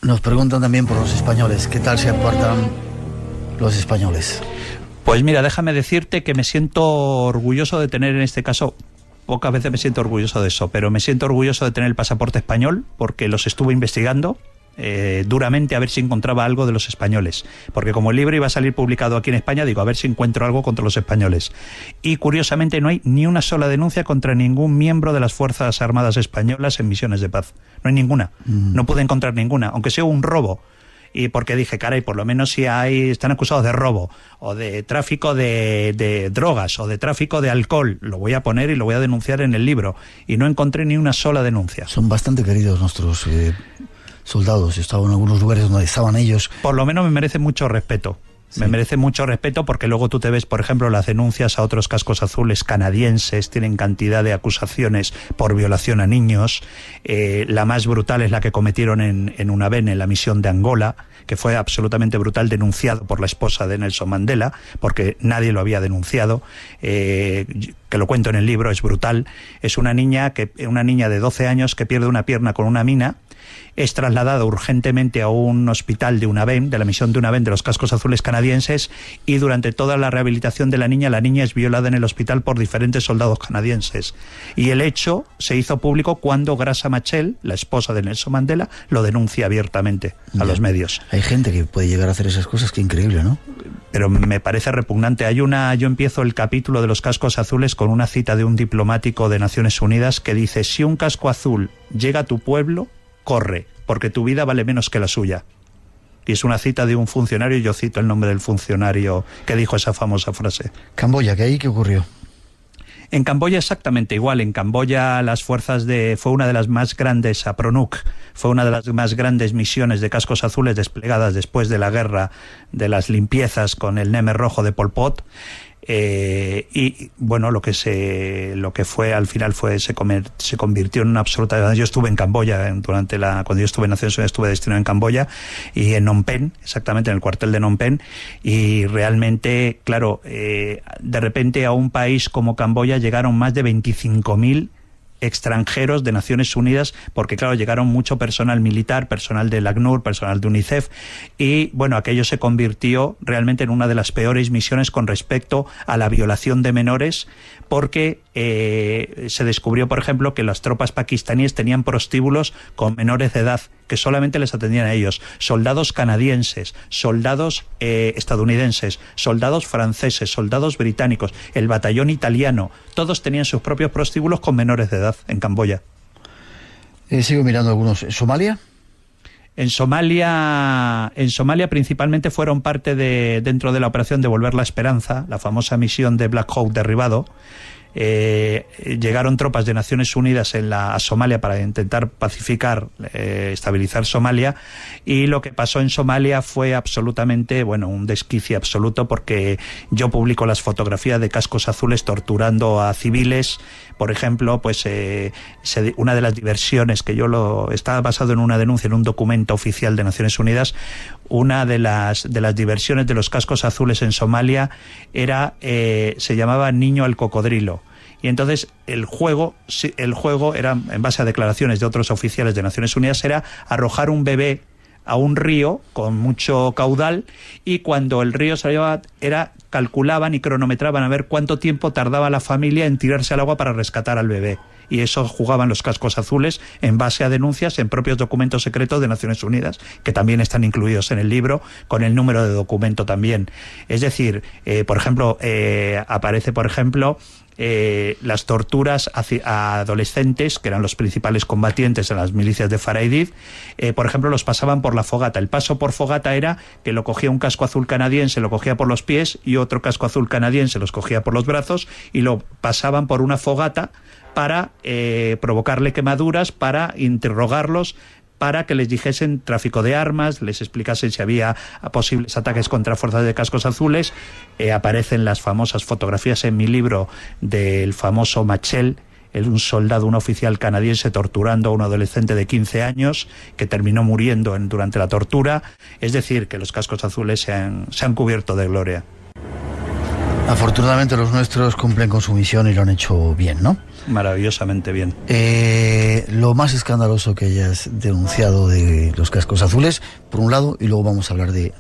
Nos preguntan también por los españoles. ¿Qué tal se apartan los españoles? Pues mira, déjame decirte que me siento orgulloso de tener en este caso, pocas veces me siento orgulloso de eso, pero me siento orgulloso de tener el pasaporte español porque los estuve investigando duramente a ver si encontraba algo de los españoles, porque como el libro iba a salir publicado aquí en España, digo, a ver si encuentro algo contra los españoles, y curiosamente no hay ni una sola denuncia contra ningún miembro de las Fuerzas Armadas Españolas en misiones de paz, no hay ninguna, no pude encontrar ninguna, aunque sea un robo, y porque dije, caray, por lo menos si están acusados de robo, o de tráfico de drogas, o de tráfico de alcohol, lo voy a poner y lo voy a denunciar en el libro, y no encontré ni una sola denuncia. Son bastante queridos nuestros soldados, estaban en algunos lugares donde estaban ellos. Por lo menos me merece mucho respeto. Sí. Me merece mucho respeto porque luego tú te ves, por ejemplo, las denuncias a otros cascos azules canadienses, tienen cantidad de acusaciones por violación a niños. La más brutal es la que cometieron en UNAVEN, en la misión de Angola, que fue absolutamente brutal, denunciado por la esposa de Nelson Mandela, porque nadie lo había denunciado. Que lo cuento en el libro, es brutal. Es una niña de 12 años que pierde una pierna con una mina, es trasladada urgentemente a un hospital de UNAVEN, de la misión de UNAVEN de los cascos azules canadienses, y durante toda la rehabilitación de la niña es violada en el hospital por diferentes soldados canadienses. Y el hecho se hizo público cuando Graça Machel, la esposa de Nelson Mandela, lo denuncia abiertamente a los medios. Hay gente que puede llegar a hacer esas cosas, qué increíble, ¿no? Pero me parece repugnante. Yo empiezo el capítulo de los cascos azules con una cita de un diplomático de Naciones Unidas que dice: si un casco azul llega a tu pueblo, corre, porque tu vida vale menos que la suya. Y es una cita de un funcionario, y yo cito el nombre del funcionario que dijo esa famosa frase. Camboya, ¿qué ocurrió? En Camboya exactamente igual. En Camboya fue una de las más grandes, APRONUC, fue una de las más grandes misiones de cascos azules desplegadas después de la guerra de las limpiezas con el Khmer Rojo de Pol Pot. Y bueno, lo que fue al final se convirtió en una absoluta. Yo estuve en Camboya cuando yo estuve en Naciones Unidas, estuve destinado en Camboya y en Phnom Penh, exactamente en el cuartel de Phnom Penh, y realmente, claro, de repente a un país como Camboya llegaron más de 25.000 extranjeros de Naciones Unidas, porque claro, llegaron mucho personal militar, personal del ACNUR, personal de UNICEF, y bueno, aquello se convirtió realmente en una de las peores misiones con respecto a la violación de menores, porque se descubrió, por ejemplo, que las tropas pakistaníes tenían prostíbulos con menores de edad, que solamente les atendían a ellos. Soldados canadienses, soldados estadounidenses, soldados franceses, soldados británicos, el batallón italiano, todos tenían sus propios prostíbulos con menores de edad en Camboya. Sigo mirando algunos. ¿Somalia? En Somalia principalmente fueron parte dentro de la operación Devolver la Esperanza, la famosa misión de Black Hawk derribado. Llegaron tropas de Naciones Unidas a Somalia para intentar pacificar, estabilizar Somalia, y lo que pasó en Somalia fue absolutamente, un desquicio absoluto, porque yo publico las fotografías de cascos azules torturando a civiles. Por ejemplo, pues una de las diversiones que estaba basado en una denuncia, en un documento oficial de Naciones Unidas. una de las diversiones de los cascos azules en Somalia se llamaba Niño al cocodrilo. Y entonces el juego era, en base a declaraciones de otros oficiales de Naciones Unidas, era arrojar un bebé a un río con mucho caudal, y cuando el río salía calculaban y cronometraban a ver cuánto tiempo tardaba la familia en tirarse al agua para rescatar al bebé. Y eso jugaban los cascos azules en base a denuncias en propios documentos secretos de Naciones Unidas, que también están incluidos en el libro, con el número de documento también. Es decir, por ejemplo, aparece, por ejemplo, las torturas a adolescentes, que eran los principales combatientes en las milicias de Faraidid. Por ejemplo, los pasaban por la fogata. El paso por fogata era que lo cogía un casco azul canadiense, lo cogía por los pies, y otro casco azul canadiense los cogía por los brazos, y lo pasaban por una fogata para provocarle quemaduras, para interrogarlos, para que les dijesen tráfico de armas, les explicasen si había posibles ataques contra fuerzas de cascos azules. Aparecen las famosas fotografías en mi libro del famoso Machel, un soldado, un oficial canadiense torturando a un adolescente de 15 años que terminó muriendo durante la tortura. Es decir, que los cascos azules se han cubierto de gloria. Afortunadamente los nuestros cumplen con su misión y lo han hecho bien, ¿no? Maravillosamente bien. Lo más escandaloso que hayas denunciado de los cascos azules, por un lado, y luego vamos a hablar de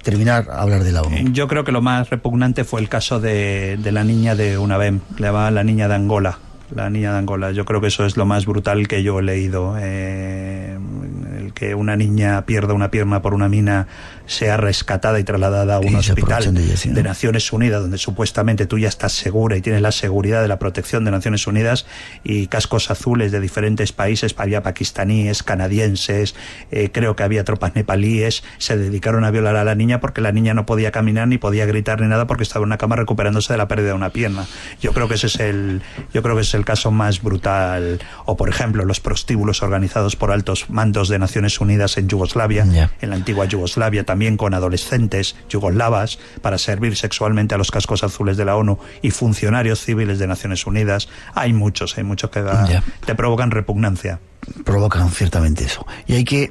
la ONU. Yo creo que lo más repugnante fue el caso de la niña de UNAVEM, le llamaban la niña de Angola. La niña de Angola, yo creo que eso es lo más brutal que yo he leído. El que una niña pierda una pierna por una mina, sea rescatada y trasladada a un hospital de Naciones Unidas, donde supuestamente tú ya estás segura y tienes la seguridad de la protección de Naciones Unidas, y cascos azules de diferentes países, había pakistaníes, canadienses, creo que había tropas nepalíes, se dedicaron a violar a la niña porque la niña no podía caminar ni podía gritar ni nada porque estaba en una cama recuperándose de la pérdida de una pierna. Yo creo que ese es el caso más brutal. O por ejemplo los prostíbulos organizados por altos mandos de Naciones Unidas en Yugoslavia, en la antigua Yugoslavia, también con adolescentes yugoslavas para servir sexualmente a los cascos azules de la ONU y funcionarios civiles de Naciones Unidas. Hay muchos que te provocan repugnancia. Provocan ciertamente eso. Y hay que...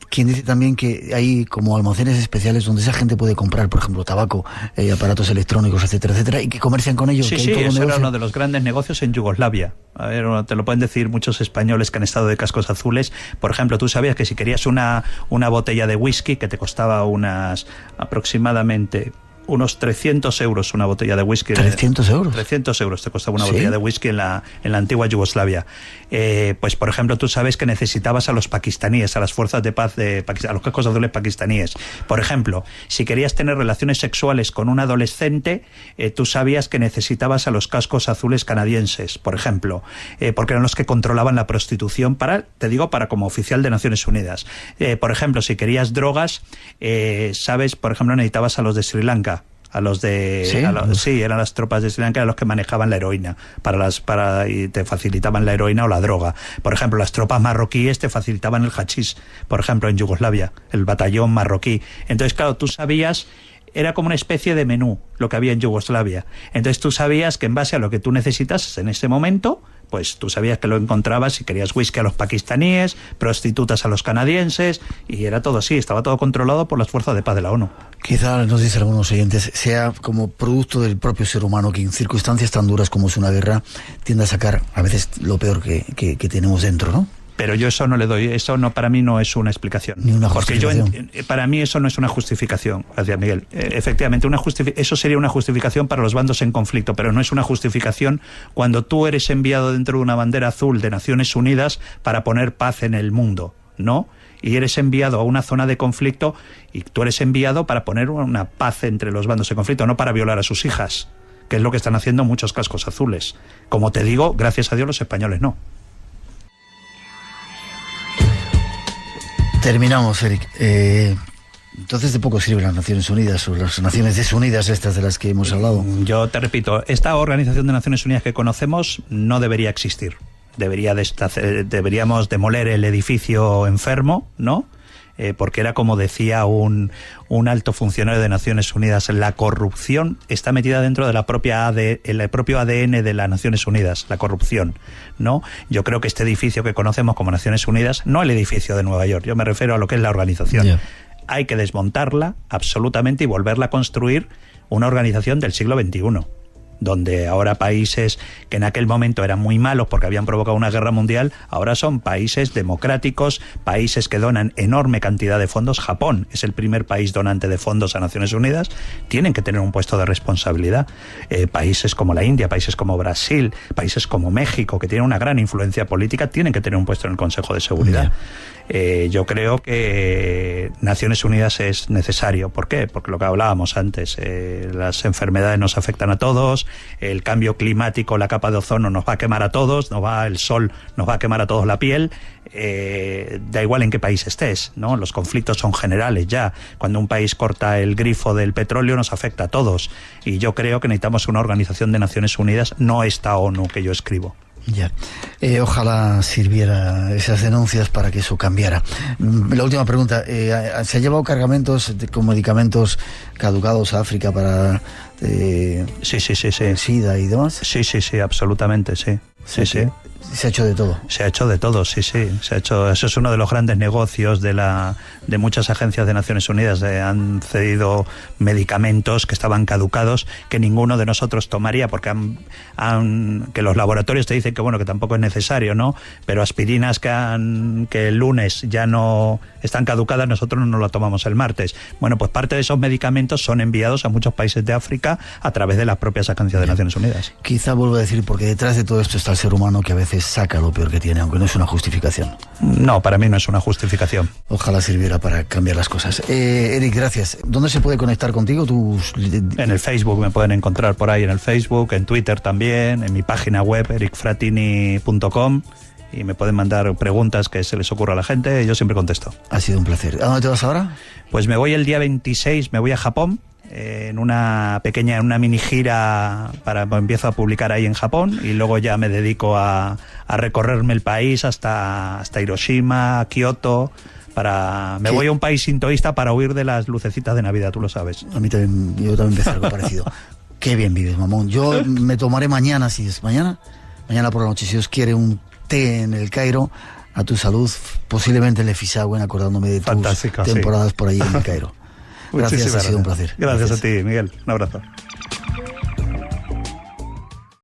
quien dice también que hay como almacenes especiales donde esa gente puede comprar, por ejemplo, tabaco, aparatos electrónicos, etcétera, etcétera, y que comercian con ellos. Sí, eso era uno de los grandes negocios en Yugoslavia. A ver, te lo pueden decir muchos españoles que han estado de cascos azules. Por ejemplo, tú sabías que si querías una botella de whisky que te costaba aproximadamente unos 300 euros una botella de whisky. ¿300 euros? 300 euros te costaba una botella de whisky en la antigua Yugoslavia. Pues, por ejemplo, tú sabes que necesitabas a los pakistaníes, a las fuerzas de paz a los cascos azules pakistaníes. Por ejemplo, si querías tener relaciones sexuales con un adolescente, tú sabías que necesitabas a los cascos azules canadienses, por ejemplo, porque eran los que controlaban la prostitución para como oficial de Naciones Unidas. Por ejemplo, si querías drogas, sabes, por ejemplo, necesitabas a los de Sri Lanka. Eran las tropas de Sri Lanka, eran los que manejaban la heroína y te facilitaban la heroína o la droga. Por ejemplo, las tropas marroquíes te facilitaban el hachís, por ejemplo, en Yugoslavia, el batallón marroquí. Entonces, claro, tú sabías, era como una especie de menú lo que había en Yugoslavia. Entonces tú sabías que en base a lo que tú necesitas en ese momento, pues tú sabías que lo encontrabas. Si querías whisky a los pakistaníes, prostitutas a los canadienses, y era todo así, estaba todo controlado por las fuerzas de paz de la ONU. Quizá, nos dicen algunos oyentes, sea como producto del propio ser humano que en circunstancias tan duras como es una guerra tiende a sacar a veces lo peor que tenemos dentro, ¿no? Pero yo eso no le doy, eso no, para mí no es una explicación. Ni una justificación. Porque para mí eso no es una justificación, gracias Miguel. Efectivamente, eso sería una justificación para los bandos en conflicto, pero no es una justificación cuando tú eres enviado dentro de una bandera azul de Naciones Unidas para poner paz en el mundo, ¿no? Y eres enviado a una zona de conflicto y tú eres enviado para poner una paz entre los bandos en conflicto, no para violar a sus hijas, que es lo que están haciendo muchos cascos azules. Como te digo, gracias a Dios los españoles no. Terminamos, Eric. Entonces de poco sirven las Naciones Unidas o las Naciones Desunidas estas de las que hemos hablado. Yo te repito, esta Organización de Naciones Unidas que conocemos no debería existir. Deberíamos demoler el edificio enfermo, ¿no? Porque era como decía un alto funcionario de Naciones Unidas, la corrupción está metida dentro de el propio ADN de las Naciones Unidas, la corrupción, ¿no? Yo creo que este edificio que conocemos como Naciones Unidas, no el edificio de Nueva York, yo me refiero a lo que es la organización. hay que desmontarla absolutamente y volverla a construir una organización del siglo XXI. Donde ahora países que en aquel momento eran muy malos porque habían provocado una guerra mundial, ahora son países democráticos, países que donan enorme cantidad de fondos. Japón es el primer país donante de fondos a Naciones Unidas, tienen que tener un puesto de responsabilidad. Países como la India, países como Brasil, países como México, que tienen una gran influencia política, tienen que tener un puesto en el Consejo de Seguridad. Yo creo que Naciones Unidas es necesario. ¿Por qué? Porque lo que hablábamos antes, las enfermedades nos afectan a todos, el cambio climático, la capa de ozono nos va a quemar a todos, el sol nos va a quemar a todos la piel, da igual en qué país estés, ¿no? Los conflictos son generales ya. Cuando un país corta el grifo del petróleo nos afecta a todos. Y yo creo que necesitamos una organización de Naciones Unidas, no esta ONU que yo escribo. Ya. Ojalá sirviera esas denuncias para que eso cambiara. La última pregunta. ¿Se ha llevado cargamentos con medicamentos caducados a África para sí. SIDA y demás? Sí, absolutamente, sí. Sí. Se ha hecho de todo. Se ha hecho de todo, sí. Se ha hecho. Eso es uno de los grandes negocios de muchas agencias de Naciones Unidas. Han cedido medicamentos que estaban caducados que ninguno de nosotros tomaría porque que los laboratorios te dicen que bueno, que tampoco es necesario, ¿no? Pero aspirinas que el lunes ya no están caducadas, nosotros no las tomamos el martes. Bueno, pues parte de esos medicamentos son enviados a muchos países de África a través de las propias agencias de Naciones Unidas. Quizá vuelvo a decir, porque detrás de todo esto está el ser humano que a veces saca lo peor que tiene, aunque no es una justificación. No, para mí no es una justificación. Ojalá sirviera para cambiar las cosas. Eric, gracias. ¿Dónde se puede conectar contigo? En el Facebook, me pueden encontrar por ahí en el Facebook, en Twitter también, en mi página web ericfratini.com, y me pueden mandar preguntas que se les ocurra a la gente, yo siempre contesto. Ha sido un placer. ¿A dónde te vas ahora? Pues me voy el día 26, me voy a Japón, en una mini gira empiezo a publicar ahí en Japón y luego ya me dedico a recorrerme el país hasta Hiroshima, Kioto. Me voy a un país sintoísta para huir de las lucecitas de Navidad, tú lo sabes. A mí también, yo también empecé algo parecido. Qué bien vives, mamón. Yo me tomaré mañana, si es mañana por la noche, si Dios quiere, un té en el Cairo, a tu salud, posiblemente en Lefisagüen, acordándome de tus temporadas por ahí en el Cairo. Gracias, ha sido un placer. Gracias a ti, Miguel. Un abrazo.